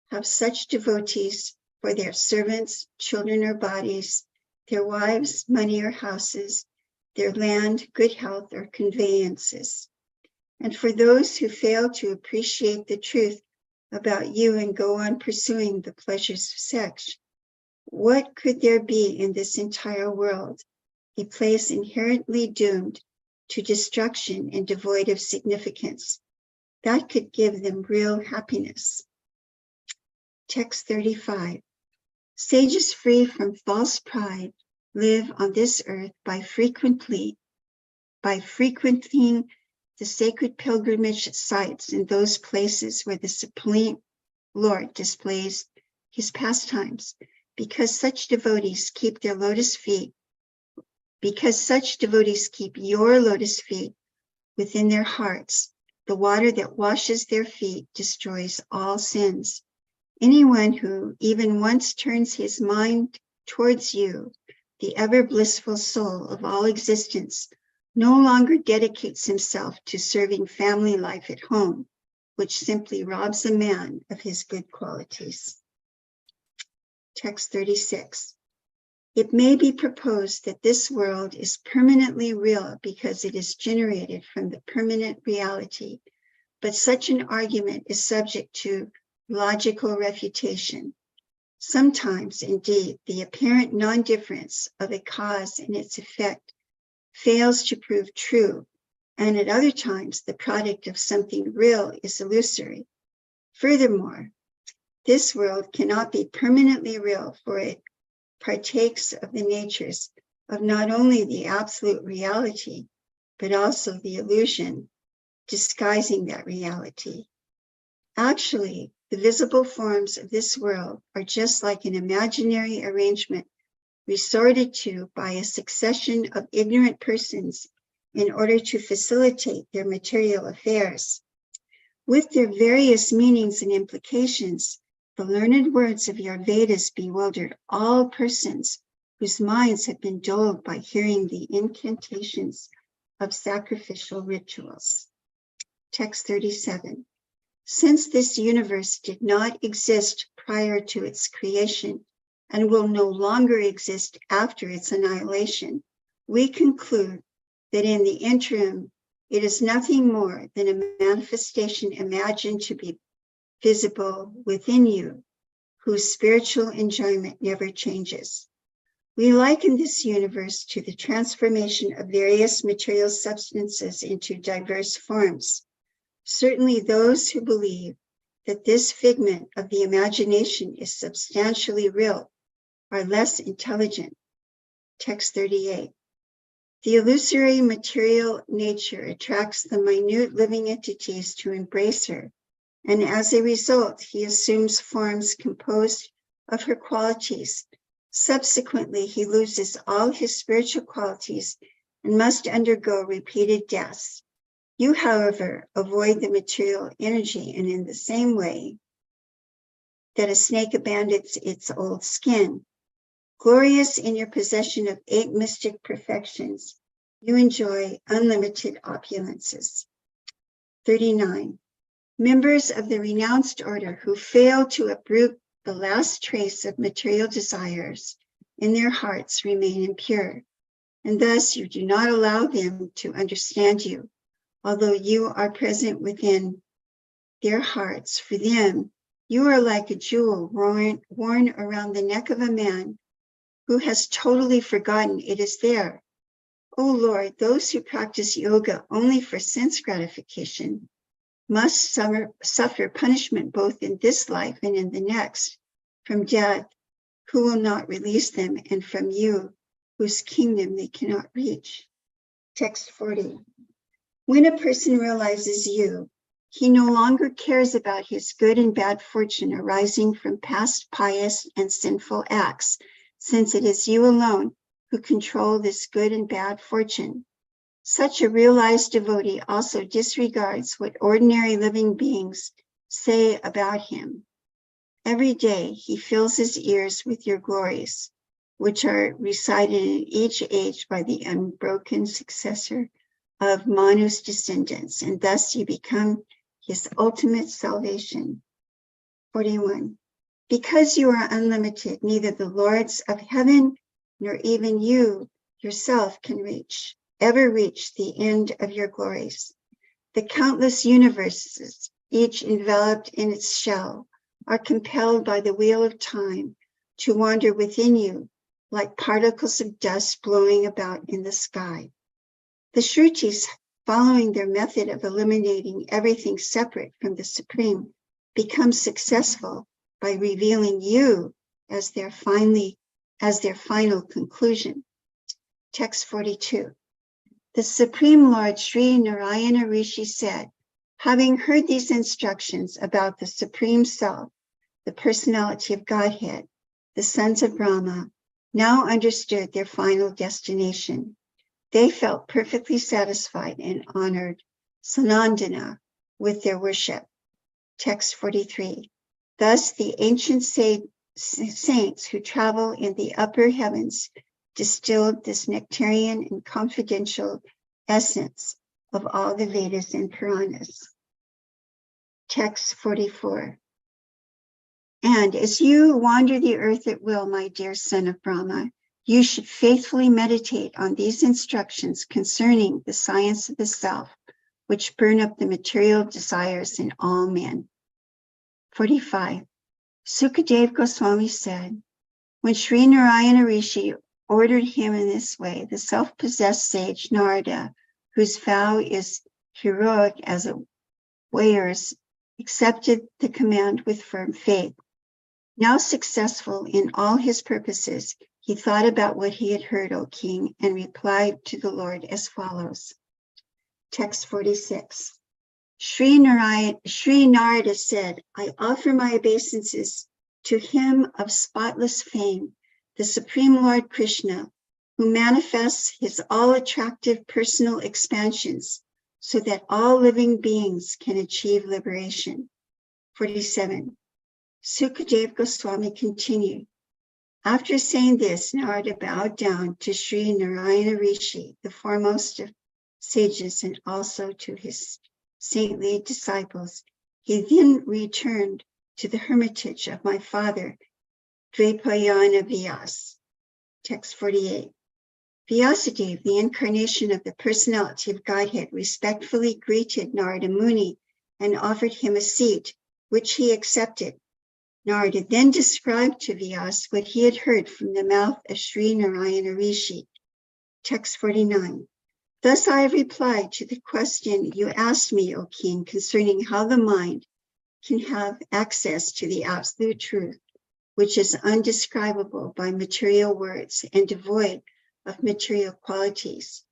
have such devotees for their servants, children, or bodies, their wives, money, or houses, their land, good health, or conveyances? And for those who fail to appreciate the truth about you and go on pursuing the pleasures of sex, what could there be in this entire world, a place inherently doomed to destruction and devoid of significance, that could give them real happiness? Text 35. Sages free from false pride live on this earth by frequently by frequenting the sacred pilgrimage sites in those places where the Supreme Lord displays his pastimes, because such devotees keep their lotus feet, because such devotees keep your lotus feet within their hearts. The water that washes their feet destroys all sins. Anyone who even once turns his mind towards you, the ever blissful soul of all existence, no longer dedicates himself to serving family life at home, which simply robs a man of his good qualities. Text 36. It may be proposed that this world is permanently real because it is generated from the permanent reality, but such an argument is subject to logical refutation. Sometimes, indeed, the apparent non-difference of a cause and its effect fails to prove true, and at other times the product of something real is illusory. Furthermore, this world cannot be permanently real, for it partakes of the natures of not only the absolute reality, but also the illusion disguising that reality. Actually, the visible forms of this world are just like an imaginary arrangement resorted to by a succession of ignorant persons in order to facilitate their material affairs. With their various meanings and implications, the learned words of your Vedas bewildered all persons whose minds have been dulled by hearing the incantations of sacrificial rituals. Text 37. Since this universe did not exist prior to its creation and will no longer exist after its annihilation, we conclude that in the interim, it is nothing more than a manifestation imagined to be visible within you, whose spiritual enjoyment never changes. We liken this universe to the transformation of various material substances into diverse forms. Certainly those who believe that this figment of the imagination is substantially real are less intelligent. Text 38. The illusory material nature attracts the minute living entities to embrace her, and as a result, he assumes forms composed of her qualities. Subsequently, he loses all his spiritual qualities and must undergo repeated deaths. You, however, avoid the material energy, and in the same way that a snake abandons its old skin, glorious in your possession of 8 mystic perfections, you enjoy unlimited opulences. 39. Members of the renounced order who fail to uproot the last trace of material desires in their hearts remain impure, and thus you do not allow them to understand you, although you are present within their hearts. For them, you are like a jewel worn around the neck of a man who has totally forgotten it is there. O Lord, those who practice yoga only for sense gratification must suffer punishment both in this life and in the next, from death, who will not release them, and from you, whose kingdom they cannot reach. Text 40. When a person realizes you, he no longer cares about his good and bad fortune arising from past pious and sinful acts, since it is you alone who control this good and bad fortune. Such a realized devotee also disregards what ordinary living beings say about him. Every day he fills his ears with your glories, which are recited in each age by the unbroken successor of Manu's descendants, and thus you become his ultimate salvation. 41. Because you are unlimited, neither the lords of heaven nor even you yourself can ever reach the end of your glories. The countless universes, each enveloped in its shell, are compelled by the wheel of time to wander within you like particles of dust blowing about in the sky. The Shrutis, following their method of eliminating everything separate from the Supreme, become successful by revealing you as their final conclusion. Text 42. The Supreme Lord Sri Narayana Rishi said, having heard these instructions about the Supreme Self, the personality of Godhead, the sons of Brahma now understood their final destination. They felt perfectly satisfied and honored Sanandana with their worship. Text 43. Thus the ancient saints who travel in the upper heavens distilled this nectarian and confidential essence of all the Vedas and Puranas. Text 44. And as you wander the earth at will, my dear son of Brahma, you should faithfully meditate on these instructions concerning the science of the self, which burn up the material desires in all men. 45. Sukadev Goswami said, when Sri Narayana Rishi ordered him in this way, the self-possessed sage Narada, whose vow is heroic as a warrior's, accepted the command with firm faith. Now successful in all his purposes, he thought about what he had heard, O king, and replied to the Lord as follows. Text 46. Sri Narada said, I offer my obeisances to him of spotless fame, the Supreme Lord Krishna, who manifests his all-attractive personal expansions so that all living beings can achieve liberation. 47. Sukadev Goswami continued. After saying this, Narada bowed down to Sri Narayana Rishi, the foremost of sages, and also to his saintly disciples. He then returned to the hermitage of my father, Dvaipayana Vyas. Text 48. Vyasadeva, the incarnation of the personality of Godhead, respectfully greeted Narada Muni and offered him a seat, which he accepted. Narada then described to Vyas what he had heard from the mouth of Sri Narayana Rishi. Text 49. Thus I have replied to the question you asked me, O king, concerning how the mind can have access to the absolute truth, which is undescribable by material words and devoid of material qualities.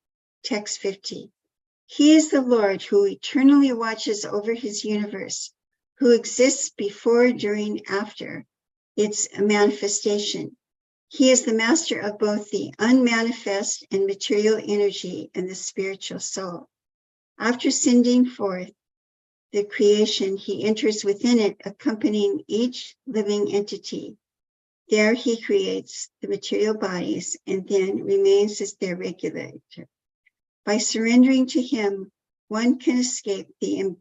Text 50. He is the Lord who eternally watches over his universe, who exists before, during, after its manifestation. He is the master of both the unmanifest and material energy and the spiritual soul. After sending forth the creation, he enters within it, accompanying each living entity. There he creates the material bodies and then remains as their regulator. By surrendering to him, one can escape the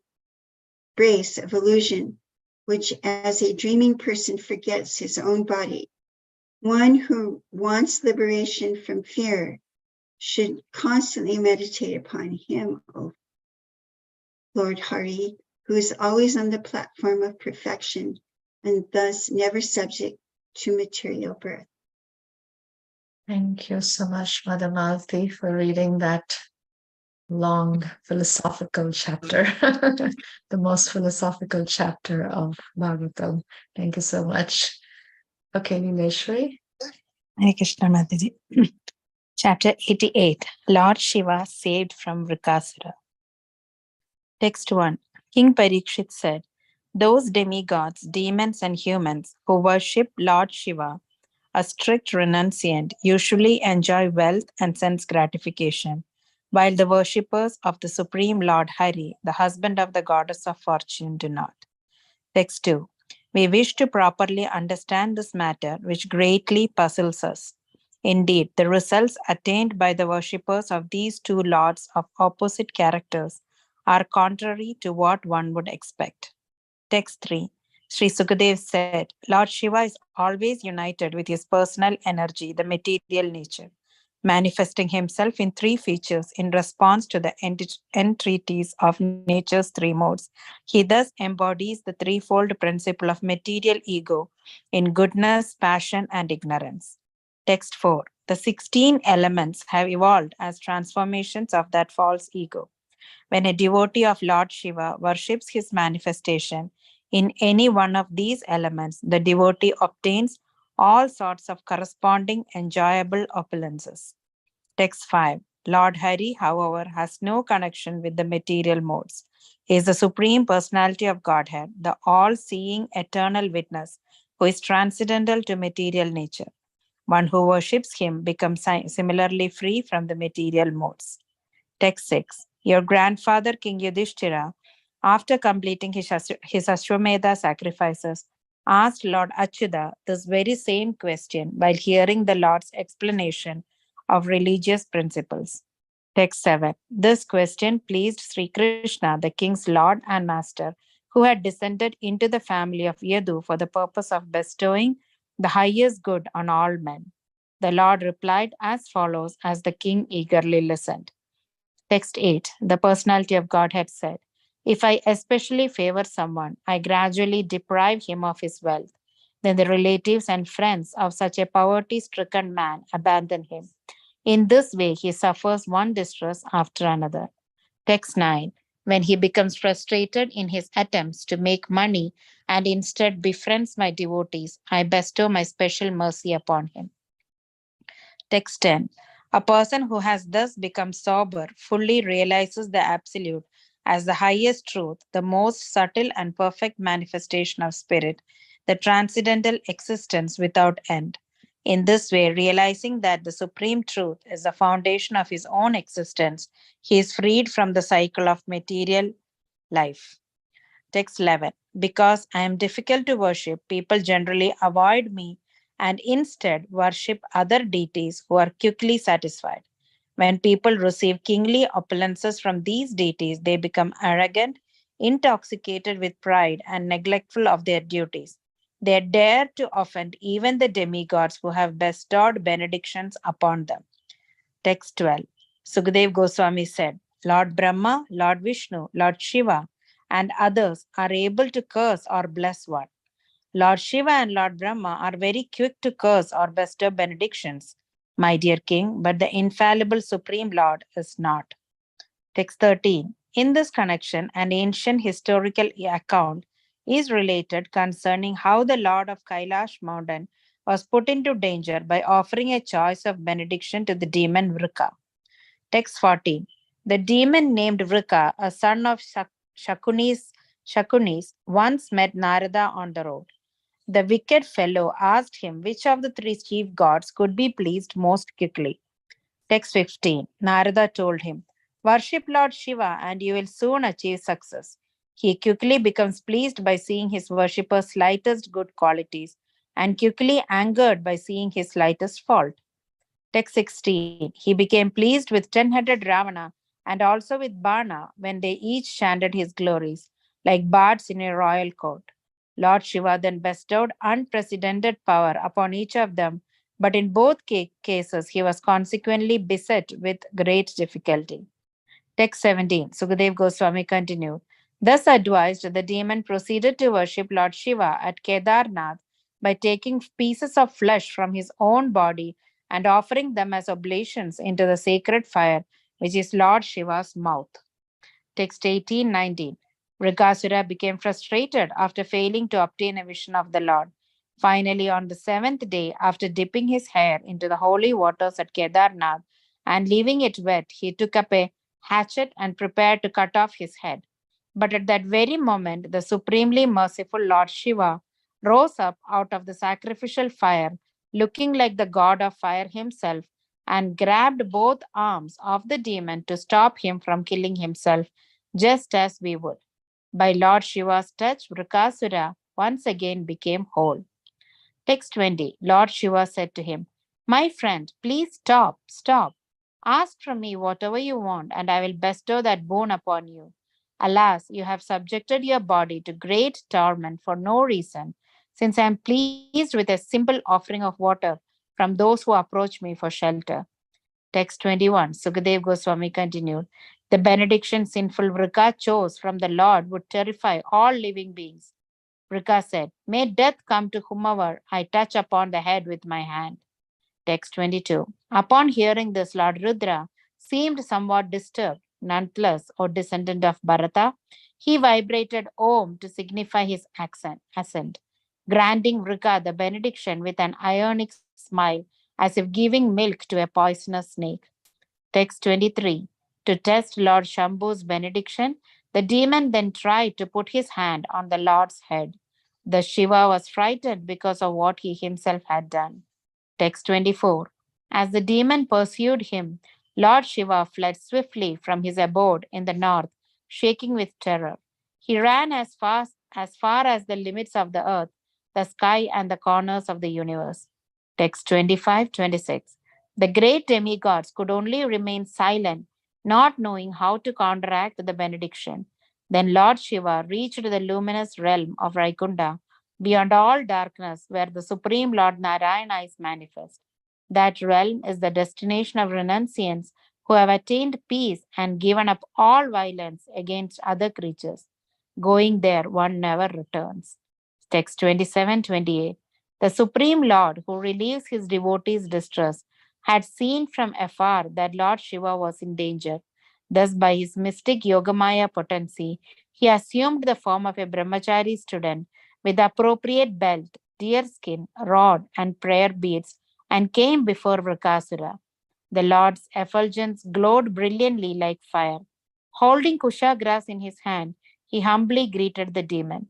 embrace of illusion, which as a dreaming person forgets his own body. One who wants liberation from fear should constantly meditate upon him, O Lord Hari, who is always on the platform of perfection and thus never subject to material birth.
Thank you so much, Mother Malti, for reading that long philosophical chapter, the most philosophical chapter of Bhagavatam. Thank you so much. Okay, Nileshwari.
Hare Krishna, Mataji. Chapter 88, Lord Shiva saved from Vrikasura. Text 1. King Parikshit said, those demigods, demons and humans who worship Lord Shiva, a strict renunciant, usually enjoy wealth and sense gratification, while the worshippers of the Supreme Lord Hari, the husband of the goddess of fortune, do not. Text 2. We wish to properly understand this matter, which greatly puzzles us. Indeed, the results attained by the worshippers of these two lords of opposite characters are contrary to what one would expect. Text 3. Sri Sukadev said, Lord Shiva is always united with his personal energy, the material nature, manifesting himself in three features in response to the entreaties of nature's three modes. He thus embodies the threefold principle of material ego in goodness, passion, and ignorance. Text 4. The 16 elements have evolved as transformations of that false ego. When a devotee of Lord Shiva worships his manifestation in any one of these elements, the devotee obtains all sorts of corresponding enjoyable opulences. Text 5. Lord Hari, however, has no connection with the material modes. He is the Supreme Personality of Godhead, the all seeing eternal witness who is transcendental to material nature. One who worships him becomes similarly free from the material modes. Text 6. Your grandfather, King Yudhishthira, after completing his Ashwamedha sacrifices, asked Lord Achyuta this very same question while hearing the Lord's explanation of religious principles. Text 7. This question pleased Sri Krishna, the king's lord and master, who had descended into the family of Yadu for the purpose of bestowing the highest good on all men. The Lord replied as follows as the king eagerly listened. Text 8. The personality of Godhead said, if I especially favor someone, I gradually deprive him of his wealth. Then the relatives and friends of such a poverty stricken man abandon him. In this way, he suffers one distress after another. Text 9. When he becomes frustrated in his attempts to make money and instead befriends my devotees, I bestow my special mercy upon him. Text 10. A person who has thus become sober fully realizes the Absolute as the highest truth, the most subtle and perfect manifestation of spirit, the transcendental existence without end. In this way, realizing that the Supreme Truth is the foundation of his own existence, he is freed from the cycle of material life. Text 11. Because I am difficult to worship, people generally avoid me and instead worship other deities who are quickly satisfied. When people receive kingly opulences from these deities, they become arrogant, intoxicated with pride, and neglectful of their duties. They dare to offend even the demigods who have bestowed benedictions upon them. Text 12. Sukadev Goswami said, Lord Brahma, Lord Vishnu, Lord Shiva, and others are able to curse or bless one. Lord Shiva and Lord Brahma are very quick to curse or bestow benedictions, my dear king, but the infallible Supreme Lord is not. Text 13. In this connection, an ancient historical account is related concerning how the Lord of Kailash mountain was put into danger by offering a choice of benediction to the demon Vrika. Text 14. The demon named Vrika, a son of Shakunis, once met Narada on the road. The wicked fellow asked him which of the three chief gods could be pleased most quickly. Text 15. Narada told him, worship Lord Shiva and you will soon achieve success. He quickly becomes pleased by seeing his worshipper's slightest good qualities and quickly angered by seeing his slightest fault. Text 16. He became pleased with 10-headed Ravana and also with Bana when they each chanted his glories, like bards in a royal court. Lord Shiva then bestowed unprecedented power upon each of them, but in both cases he was consequently beset with great difficulty. Text 17. Sukadev Goswami continued. Thus advised, the demon proceeded to worship Lord Shiva at Kedarnath by taking pieces of flesh from his own body and offering them as oblations into the sacred fire, which is Lord Shiva's mouth. Text 18-19. Mrigasura became frustrated after failing to obtain a vision of the Lord. Finally, on the seventh day, after dipping his hair into the holy waters at Kedarnath and leaving it wet, he took up a hatchet and prepared to cut off his head. But at that very moment, the supremely merciful Lord Shiva rose up out of the sacrificial fire, looking like the god of fire himself, and grabbed both arms of the demon to stop him from killing himself, just as we would. By Lord Shiva's touch, Vrikasura once again became whole. Text 20. Lord Shiva said to him, my friend, please stop. Ask from me whatever you want, and I will bestow that boon upon you. Alas, you have subjected your body to great torment for no reason, since I am pleased with a simple offering of water from those who approach me for shelter. Text 21. Sukadev Goswami continued. The benediction sinful Vrika chose from the Lord would terrify all living beings. Vrika said, may death come to whomever I touch upon the head with my hand. Text 22. Upon hearing this, Lord Rudra seemed somewhat disturbed. Nonetheless, O descendant of Bharata, he vibrated Om to signify his assent, granting Vrika the benediction with an ironic smile as if giving milk to a poisonous snake. Text 23. To test Lord Shambhu's benediction, the demon then tried to put his hand on the Lord's head. The Shiva was frightened because of what he himself had done. Text 24. As the demon pursued him, Lord Shiva fled swiftly from his abode in the north, shaking with terror. He ran as far as the limits of the earth, the sky, and the corners of the universe. Text 25-26. The great demigods could only remain silent, not knowing how to counteract the benediction. Then Lord Shiva reached the luminous realm of Vaikunta, beyond all darkness, where the Supreme Lord Narayana is manifest. That realm is the destination of renunciants who have attained peace and given up all violence against other creatures. Going there, one never returns. Text 27-28. The Supreme Lord, who relieves his devotees' distress, had seen from afar that Lord Shiva was in danger. Thus, by his mystic Yogamaya potency, he assumed the form of a brahmachari student with appropriate belt, deerskin, rod, and prayer beads, and came before Vrikasura. The Lord's effulgence glowed brilliantly like fire. Holding kusha grass in his hand, he humbly greeted the demon.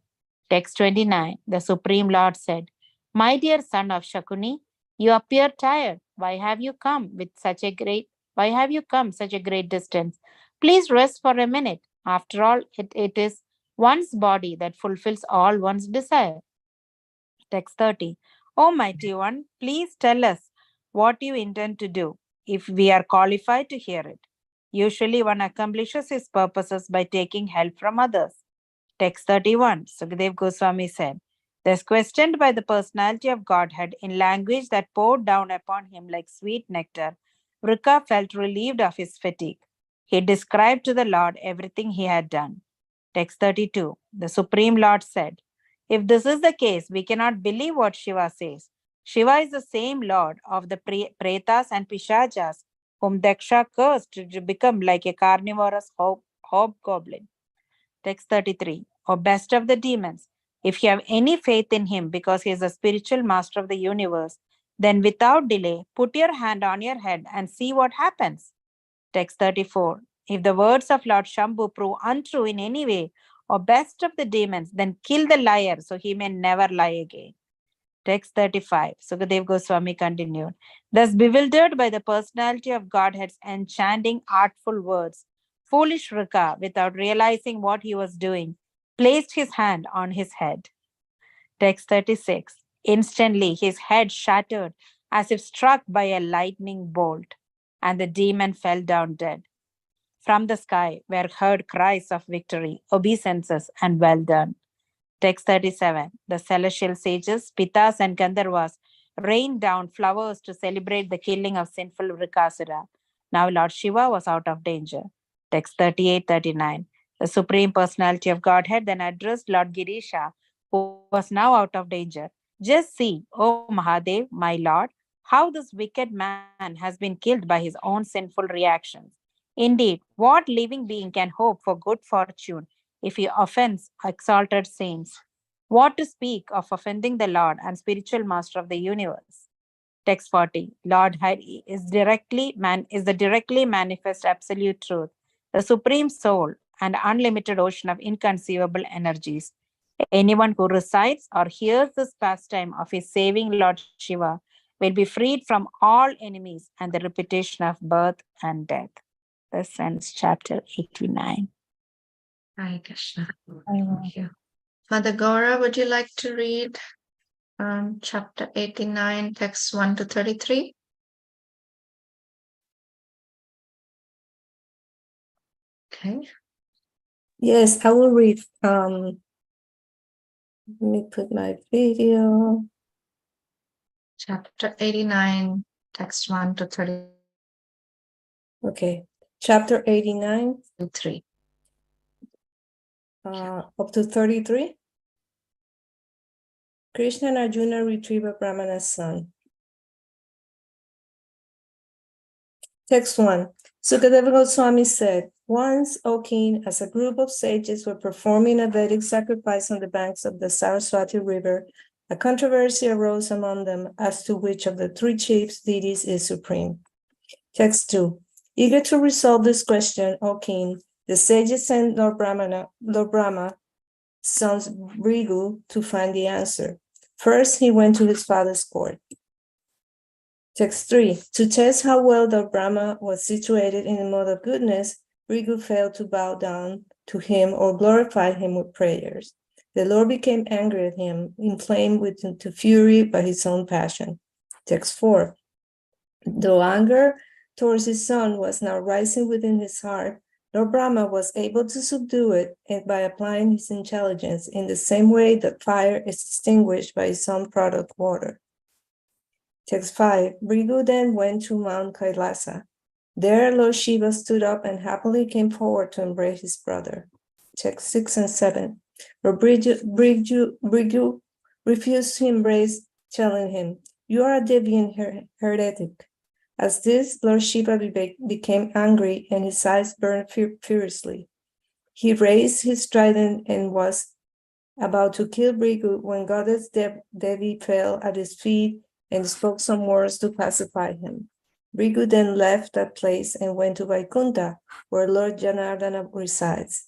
Text 29. The Supreme Lord said, My dear son of Shakuni, you appear tired. Why have you come such a great distance? Please rest for a minute. After all, it is one's body that fulfills all one's desire. Text 30. O mighty one, please tell us what you intend to do, if we are qualified to hear it. Usually, one accomplishes his purposes by taking help from others. Text 31. Sukadev Goswami said, Thus questioned by the personality of Godhead in language that poured down upon him like sweet nectar, Vrika felt relieved of his fatigue. He described to the Lord everything he had done. Text 32. The Supreme Lord said, If this is the case, we cannot believe what Shiva says. Shiva is the same Lord of the Pretas and Pishajas, whom Daksha cursed to become like a carnivorous hobgoblin. Text 33. O best of the demons, if you have any faith in him because he is the spiritual master of the universe, then without delay, put your hand on your head and see what happens. Text 34. If the words of Lord Shambhu prove untrue in any way, or best of the demons, then kill the liar so he may never lie again. Text 35. Sukadev Goswami continued. Thus bewildered by the personality of Godhead's enchanting, artful words, foolish Vrika, without realizing what he was doing, placed his hand on his head. Text 36. Instantly his head shattered as if struck by a lightning bolt, and the demon fell down dead. From the sky were heard cries of victory, obeisances, and well done. Text 37. The celestial sages, Pitas, and Gandharvas rained down flowers to celebrate the killing of sinful Vrikasura. Now Lord Shiva was out of danger. Text 38-39. The Supreme Personality of Godhead then addressed Lord Girisha, who was now out of danger. Just see, O Mahadev, my Lord, how this wicked man has been killed by his own sinful reactions. Indeed, what living being can hope for good fortune if he offends exalted saints? What to speak of offending the Lord and spiritual master of the universe? Text 40. Lord Hari is the directly manifest absolute truth, the supreme soul, and unlimited ocean of inconceivable energies. Anyone who recites or hears this pastime of his saving Lord Shiva will be freed from all enemies and the repetition of birth and death. This ends chapter 89.
Hare Krishna. Thank you. Mother Gaura, would you like to read chapter 89, text 1-33? Okay.
Yes, I will read. Let me put my video.
Chapter 89, text 1-33.
Okay, chapter 89,
3.
up to 33. Krishna and Arjuna retrieve a Brahmana's son. Text 1. Sukadeva Goswami said, Once, O king, as a group of sages were performing a Vedic sacrifice on the banks of the Saraswati River, a controversy arose among them as to which of the three chiefs deities is supreme. Text 2. Eager to resolve this question, O king, the sages sent Lord Brahma, son Bhrigu, to find the answer. First, he went to his father's court. Text 3. To test how well Lord Brahma was situated in the mode of goodness, Bhrigu failed to bow down to him or glorify him with prayers. The Lord became angry at him, inflamed to fury by his own passion. Text 4. Though anger towards his son was now rising within his heart, Lord Brahma was able to subdue it by applying his intelligence in the same way that fire is extinguished by its own product, water. Text 5. Bhrigu then went to Mount Kailasa. There Lord Shiva stood up and happily came forward to embrace his brother. Text 6 and 7. But Bhrigu refused to embrace, telling him, "You are a deviant heretic." As this, Lord Shiva became angry and his eyes burned furiously. He raised his trident and was about to kill Bhrigu when Goddess Devi fell at his feet and spoke some words to pacify him. Bhrigu then left that place and went to Vaikuntha, where Lord Janardana resides.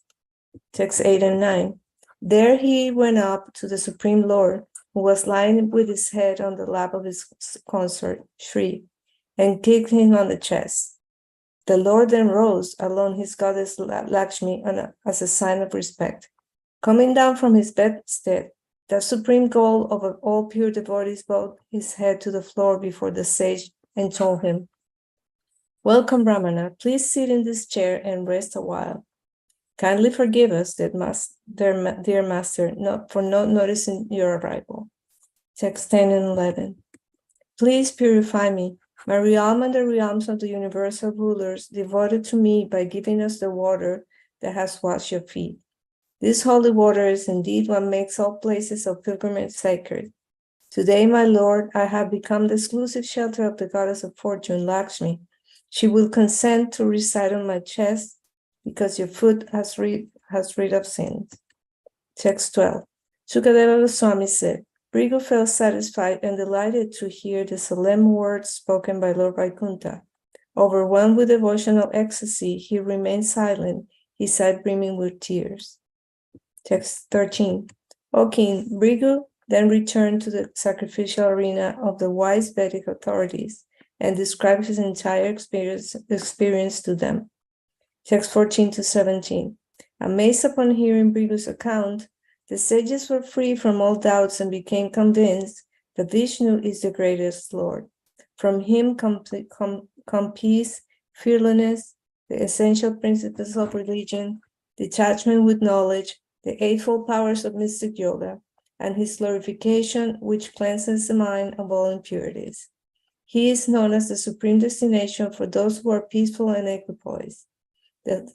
Text 8 and 9. There he went up to the Supreme Lord, who was lying with his head on the lap of his consort, Shri, and kicked him on the chest. The Lord then rose along his goddess Lakshmi as a sign of respect. Coming down from his bedstead, the supreme goal of all pure devotees bowed his head to the floor before the sage and told him, "Welcome, Brahmana. Please sit in this chair and rest a while. Kindly forgive us, dear master, for not noticing your arrival." Text 10 and 11. Please purify me, my realm and the realms of the universal rulers devoted to me by giving us the water that has washed your feet. This holy water is indeed what makes all places of pilgrimage sacred. Today, my Lord, I have become the exclusive shelter of the goddess of fortune, Lakshmi. She will consent to reside on my chest because your foot has rid of sins. Text 12. Sukadeva Goswami said, Bhrigu felt satisfied and delighted to hear the solemn words spoken by Lord Vaikuntha. Overwhelmed with devotional ecstasy, he remained silent, his eyes brimming with tears. Text 13. O king, Bhrigu then returned to the sacrificial arena of the wise Vedic authorities and described his entire experience to them. Text 14 to 17. Amazed upon hearing Bhrigu's account, the sages were free from all doubts and became convinced that Vishnu is the greatest Lord. From him come peace, fearlessness, the essential principles of religion, detachment with knowledge, the eightfold powers of mystic yoga, and his glorification, which cleanses the mind of all impurities. He is known as the supreme destination for those who are peaceful and equipoised, the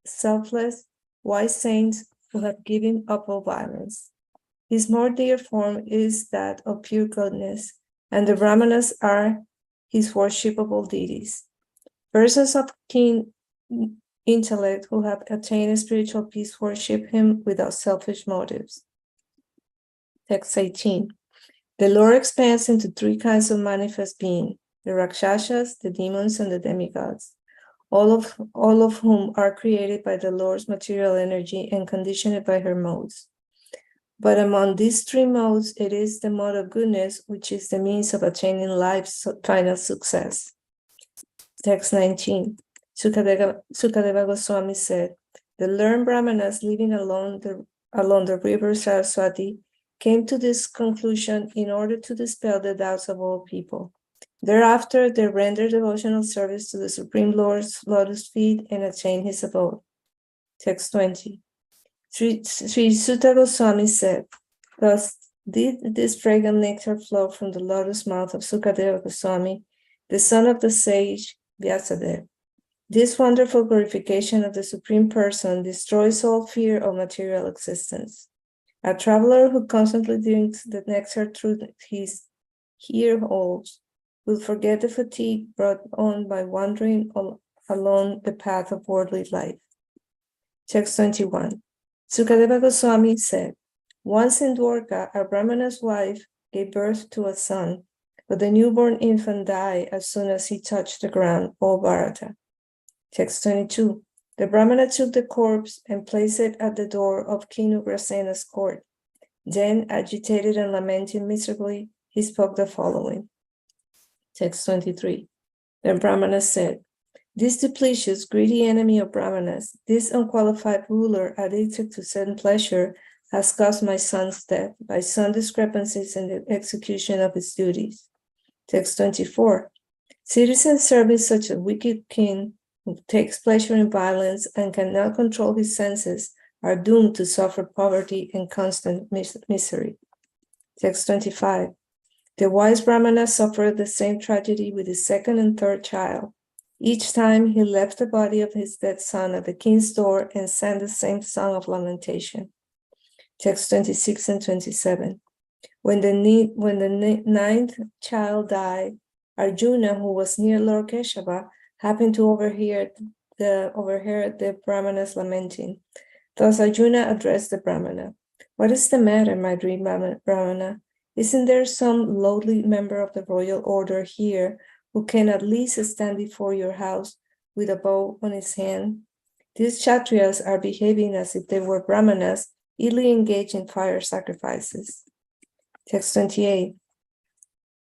selfless, wise saints who have given up all violence. His more dear form is that of pure goodness, and the Brahmanas are his worshipable deities. Persons of keen intellect who have attained spiritual peace worship him without selfish motives. Text 18. The Lord expands into three kinds of manifest being, the Rakshasas, the demons, and the demigods, all of whom are created by the Lord's material energy and conditioned by her modes. But among these three modes, it is the mode of goodness which is the means of attaining life's final success. Text 19. Sukadeva Goswami said, the learned Brahmanas living along the river Saraswati came to this conclusion in order to dispel the doubts of all people. Thereafter, they rendered devotional service to the Supreme Lord's lotus feet and attained his abode. Text 20. Sri Sutta Goswami said, thus did this fragrant nectar flow from the lotus mouth of Sukadeva Goswami, the son of the sage Vyasadeva. This wonderful glorification of the Supreme Person destroys all fear of material existence. A traveler who constantly drinks the nectar through his ear holes will forget the fatigue brought on by wandering along the path of worldly life. Text 21. Sukadeva Goswami said, once in Dwarka, a Brahmana's wife gave birth to a son. but the newborn infant died as soon as he touched the ground, O Bharata. Text 22. The Brahmana took the corpse and placed it at the door of King Ugrasena's court. Then, agitated and lamenting miserably, he spoke the following. Text 23. The Brahmana said, "This duplicious, greedy enemy of Brahmanas, this unqualified ruler addicted to sense pleasure, has caused my son's death by some discrepancies in the execution of his duties." Text 24. Citizens serving such a wicked king who takes pleasure in violence and cannot control his senses are doomed to suffer poverty and constant misery. Text 25. The wise Brahmana suffered the same tragedy with his second and third child. Each time he left the body of his dead son at the king's door and sang the same song of lamentation. Text 26 and 27. When the ninth child died, Arjuna, who was near Lord Keshava, happened to overhear the Brahmanas lamenting. Thus Arjuna addressed the Brahmana. "What is the matter, my dream Brahmana? Isn't there some lowly member of the royal order here who can at least stand before your house with a bow on his hand? These Kshatriyas are behaving as if they were Brahmanas, idly engaged in fire sacrifices." Text 28.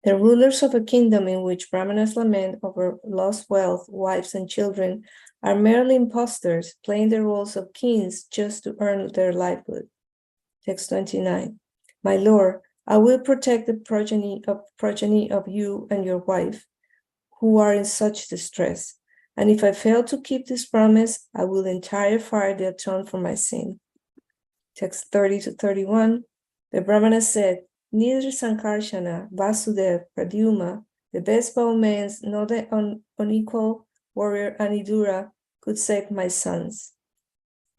The rulers of a kingdom in which Brahmanas lament over lost wealth, wives, and children are merely impostors, playing the roles of kings just to earn their livelihood. Text 29. My lord, I will protect the progeny of you and your wife, who are in such distress. And if I fail to keep this promise, I will entire fire the atone for my sin. Text 30 to 31. The Brahmana said, "Neither Sankarshana, Vasudev, Pradyumna, the best bowmen, nor the unequal warrior Anidura could save my sons.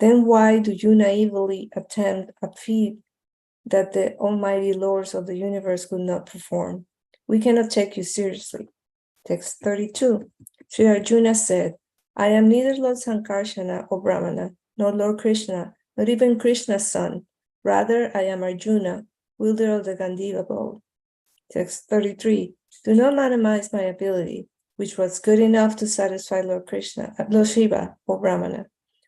Then why do you naively attempt a feat that the almighty lords of the universe could not perform? We cannot take you seriously." Text 32. Sri Arjuna said, "I am neither Lord Sankarshana or Brahmana, nor Lord Krishna, not even Krishna's son. Rather, I am Arjuna, wielder of the Gandiva bow." Text 33. Do not minimize my ability, which was good enough to satisfy Lord Shiva, or Brahmana.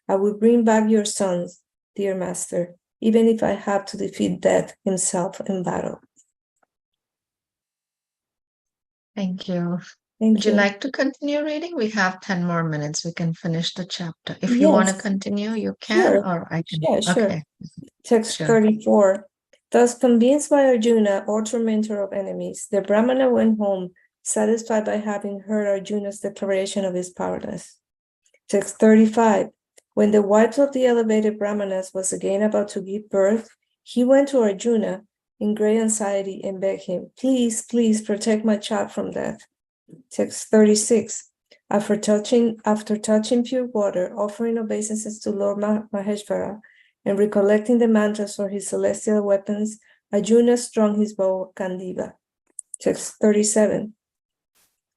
I will bring back your sons, dear master, even if I have to defeat death himself in battle.
Thank you.
Thank
Would you like to continue reading? We have 10 more minutes. We can finish the chapter. If you want to
Yes.
continue, you can,
Sure.
or I can.
Yeah, sure.
Okay.
Text
Sure.
34. Thus convinced by Arjuna, or tormentor of enemies, the Brahmana went home, satisfied by having heard Arjuna's declaration of his powerless. Text 35. When the wife of the elevated Brahmanas was again about to give birth, he went to Arjuna in great anxiety and begged him, "Please, please protect my child from death." Text 36. After touching pure water, offering obeisances to Lord Maheshvara, and recollecting the mantras for his celestial weapons, Arjuna strung his bow Gandiva. Text 37.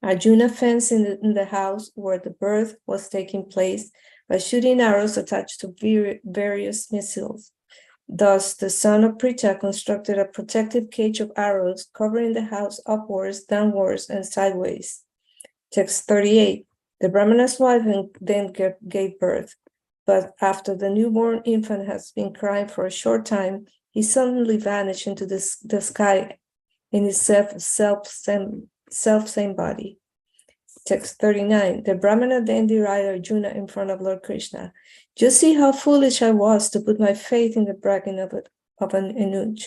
Arjuna fenced in the house where the birth was taking place by shooting arrows attached to various missiles. Thus, the son of Pritha constructed a protective cage of arrows covering the house upwards, downwards, and sideways. Text 38. The Brahmana's wife then gave birth, but after the newborn infant has been crying for a short time, he suddenly vanished into the sky in his self-same body. Text 39. The Brahmana then derided Arjuna in front of Lord Krishna. "Just see how foolish I was to put my faith in the bragging of an eunuch."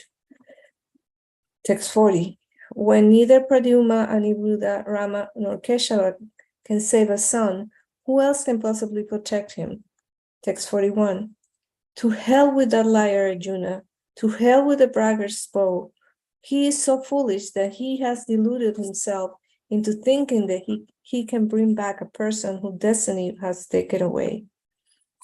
Text 40. When neither Pradyumna, Aniruddha, Rama, nor Keshava can save a son, who else can possibly protect him? Text 41. To hell with that liar Arjuna, to hell with the braggart's bow. He is so foolish that he has deluded himself into thinking that he can bring back a person whose destiny has taken away.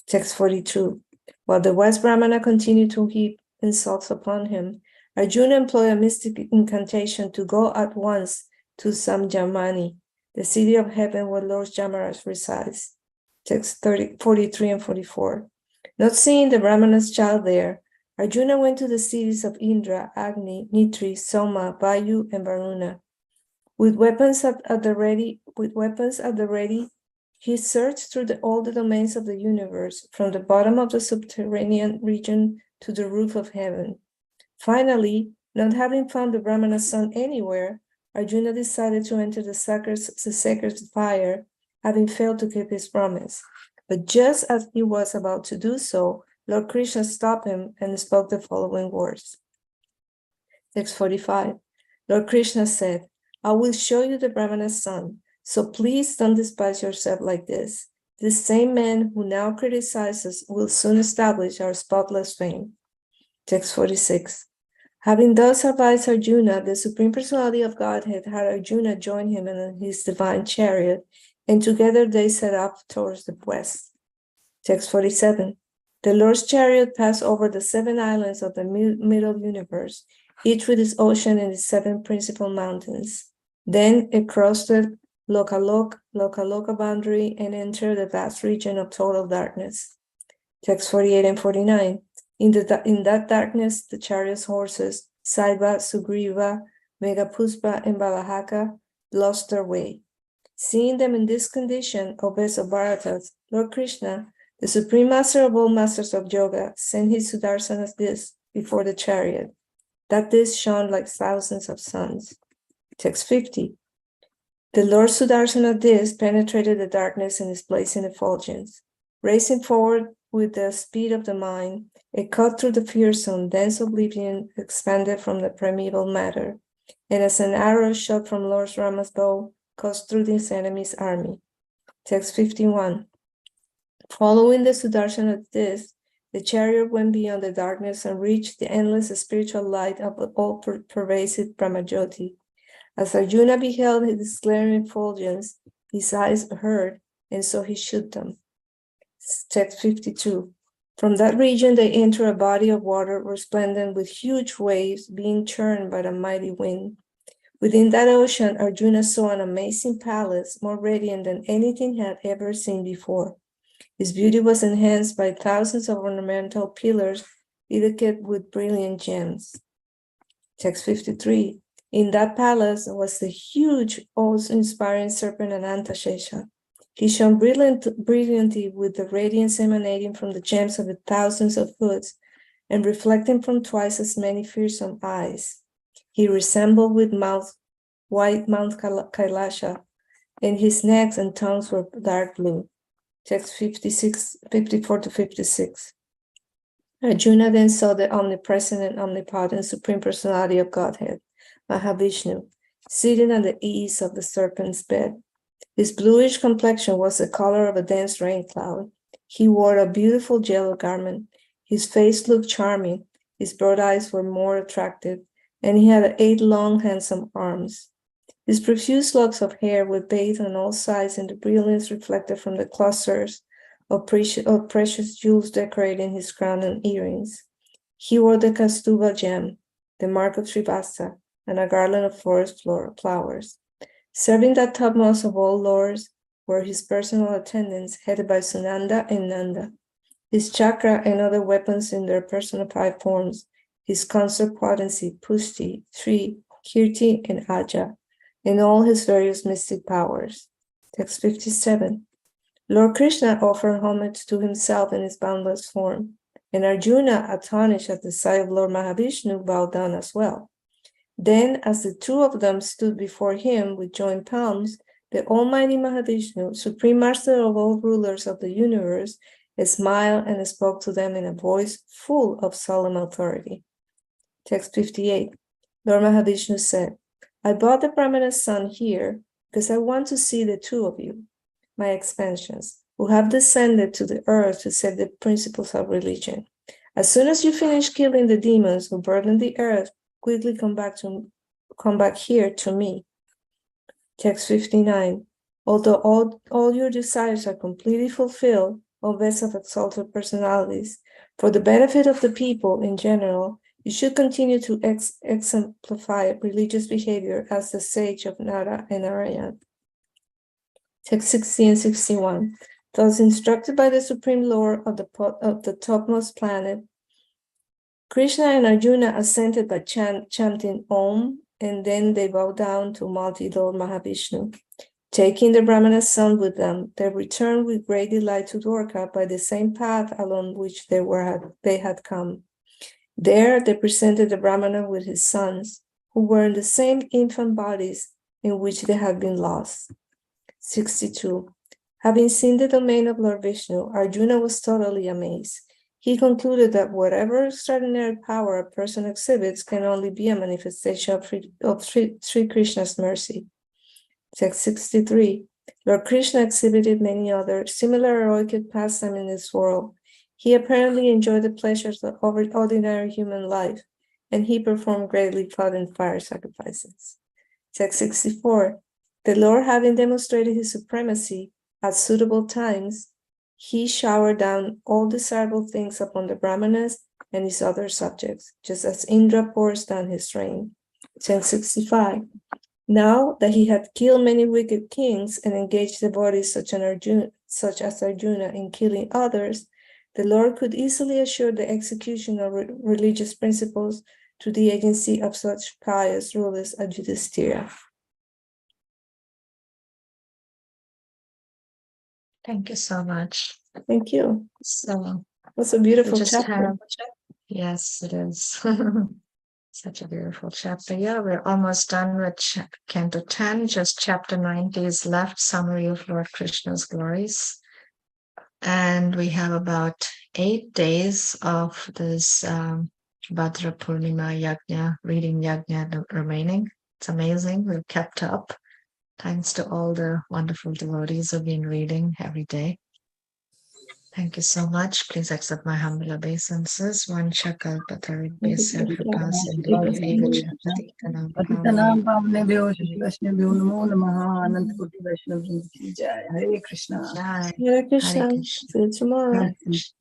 Text 42. While the wise Brahmana continued to heap insults upon him, Arjuna employed a mystic incantation to go at once to Samjamani, the city of heaven where Lord Jamaraj resides. Text 43 and 44. Not seeing the Brahmana's child there, Arjuna went to the cities of Indra, Agni, Nitri, Soma, Vayu, and Varuna. With weapons at the ready, he searched through all the domains of the universe, from the bottom of the subterranean region to the roof of heaven. Finally, not having found the Brahmana's son anywhere, Arjuna decided to enter the sacred fire, having failed to keep his promise. But just as he was about to do so, Lord Krishna stopped him and spoke the following words. Text 45. Lord Krishna said, I will show you the Brahmana's son, so please don't despise yourself like this. This same man who now criticizes will soon establish our spotless fame. Text 46. Having thus advised Arjuna, the Supreme Personality of Godhead had Arjuna join him in his divine chariot, and together they set off towards the west. Text 47. The Lord's chariot passed over the 7 islands of the middle universe, each with its ocean and its 7 principal mountains. Then it crossed the Lokaloka boundary and entered the vast region of total darkness. Text 48 and 49. In that darkness, the chariot's horses, Saiva, Sugriva, Megapuspa, and Balahaka, lost their way. Seeing them in this condition, O best of Bharatas, Lord Krishna, the Supreme Master of all masters of yoga, sent his Sudarsana disc before the chariot. That disc shone like thousands of suns. Text 50. The Lord Sudarsana disc penetrated the darkness in its blazing effulgence. Racing forward with the speed of the mind, it cut through the fearsome, dense oblivion expanded from the primeval matter, and as an arrow shot from Lord Rama's bow, coursed through his enemy's army. Text 51. Following the Sudarshana disc, the chariot went beyond the darkness and reached the endless spiritual light of all-pervasive Brahmajyoti. As Arjuna beheld his glaring effulgence, his eyes heard, and so he shot them. Text 52. From that region they enter a body of water resplendent with huge waves being churned by the mighty wind. Within that ocean, Arjuna saw an amazing palace, more radiant than anything he had ever seen before. Its beauty was enhanced by thousands of ornamental pillars intricate with brilliant gems. Text 53. In that palace was the huge, awe-inspiring serpent Anantashesha. He shone brilliantly with the radiance emanating from the gems of the thousands of hoods and reflecting from twice as many fearsome eyes. He resembled with white Mount Kailasha, and his necks and tongues were dark blue. Text 54 to 56. Arjuna then saw the omnipresent and omnipotent Supreme Personality of Godhead, Mahavishnu, sitting on the ease of the serpent's bed. His bluish complexion was the color of a dense rain cloud. He wore a beautiful yellow garment. His face looked charming. His broad eyes were more attractive, and he had 8 long, handsome arms. His profuse locks of hair were bathed on all sides in the brilliance reflected from the clusters of precious jewels decorating his crown and earrings. He wore the Kaustubha gem, the mark of Srivastava, and a garland of forest flowers. Serving that topmost of all lords were his personal attendants, headed by Sunanda and Nanda. His chakra and other weapons in their personified forms, his consort potency, Pushti, Sri, Kirti, and Aja, and all his various mystic powers. Text 57. Lord Krishna offered homage to himself in his boundless form, and Arjuna, astonished at the sight of Lord Mahavishnu, bowed down as well. Then, as the 2 of them stood before him with joined palms, the Almighty Mahavishnu, Supreme Master of all rulers of the universe, smiled and spoke to them in a voice full of solemn authority. Text 58. Lord Mahavishnu said, I brought the Brahmana's son here because I want to see the 2 of you, my expansions, who have descended to the earth to set the principles of religion. As soon as you finish killing the demons who burden the earth, quickly come back here to me. Text 59. Although all your desires are completely fulfilled, O best of exalted personalities, for the benefit of the people in general, you should continue to exemplify religious behavior as the sage of Nara and Narayan. Text 60 and 61. Thus instructed by the Supreme Lord of the topmost planet, Krishna and Arjuna ascended by chanting Om and then they bowed down to multi-Lord Mahavishnu. Taking the Brahmana's son with them, they returned with great delight to Dwarka by the same path along which they had come. There they presented the Brahmana with his sons, who were in the same infant bodies in which they had been lost. 62. Having seen the domain of Lord Vishnu, Arjuna was totally amazed. He concluded that whatever extraordinary power a person exhibits can only be a manifestation of Sri Krishna's mercy. Text 63. Lord Krishna exhibited many other similar heroic pastimes in this world. He apparently enjoyed the pleasures of ordinary human life, and he performed greatly blood and fire sacrifices. Text 64. The Lord, having demonstrated his supremacy at suitable times, he showered down all desirable things upon the Brahmanas and his other subjects, just as Indra pours down his rain. Text 65. Now that he had killed many wicked kings and engaged devotees such as Arjuna in killing others, the Lord could easily assure the execution of religious principles through the agency of such pious rulers as Yudhishthira.
Thank you so much.
Thank you.
So
That's a beautiful
just
chapter.
yes, it is. Such a beautiful chapter. Yeah, we're almost done with Canto 10. Just chapter 90 is left, summary of Lord Krishna's glories. And we have about 8 days of this Bhadra Purnima Yajna, reading Yajna remaining. It's amazing. We've kept up. Thanks to all the wonderful devotees who've been reading every day. Thank you so much. Please accept my humble obeisances. Vancha kalpatarubhyasya kripa sindhubhyo
Patitanam pavnebhyo shishvashnebhyo namo namaha Ananta Koti Vaishnava Vrinda ki jai. Hare Krishna.
Jai.
Hare Krishna.
Hare Krishna.
See you tomorrow.
Hare Krishna.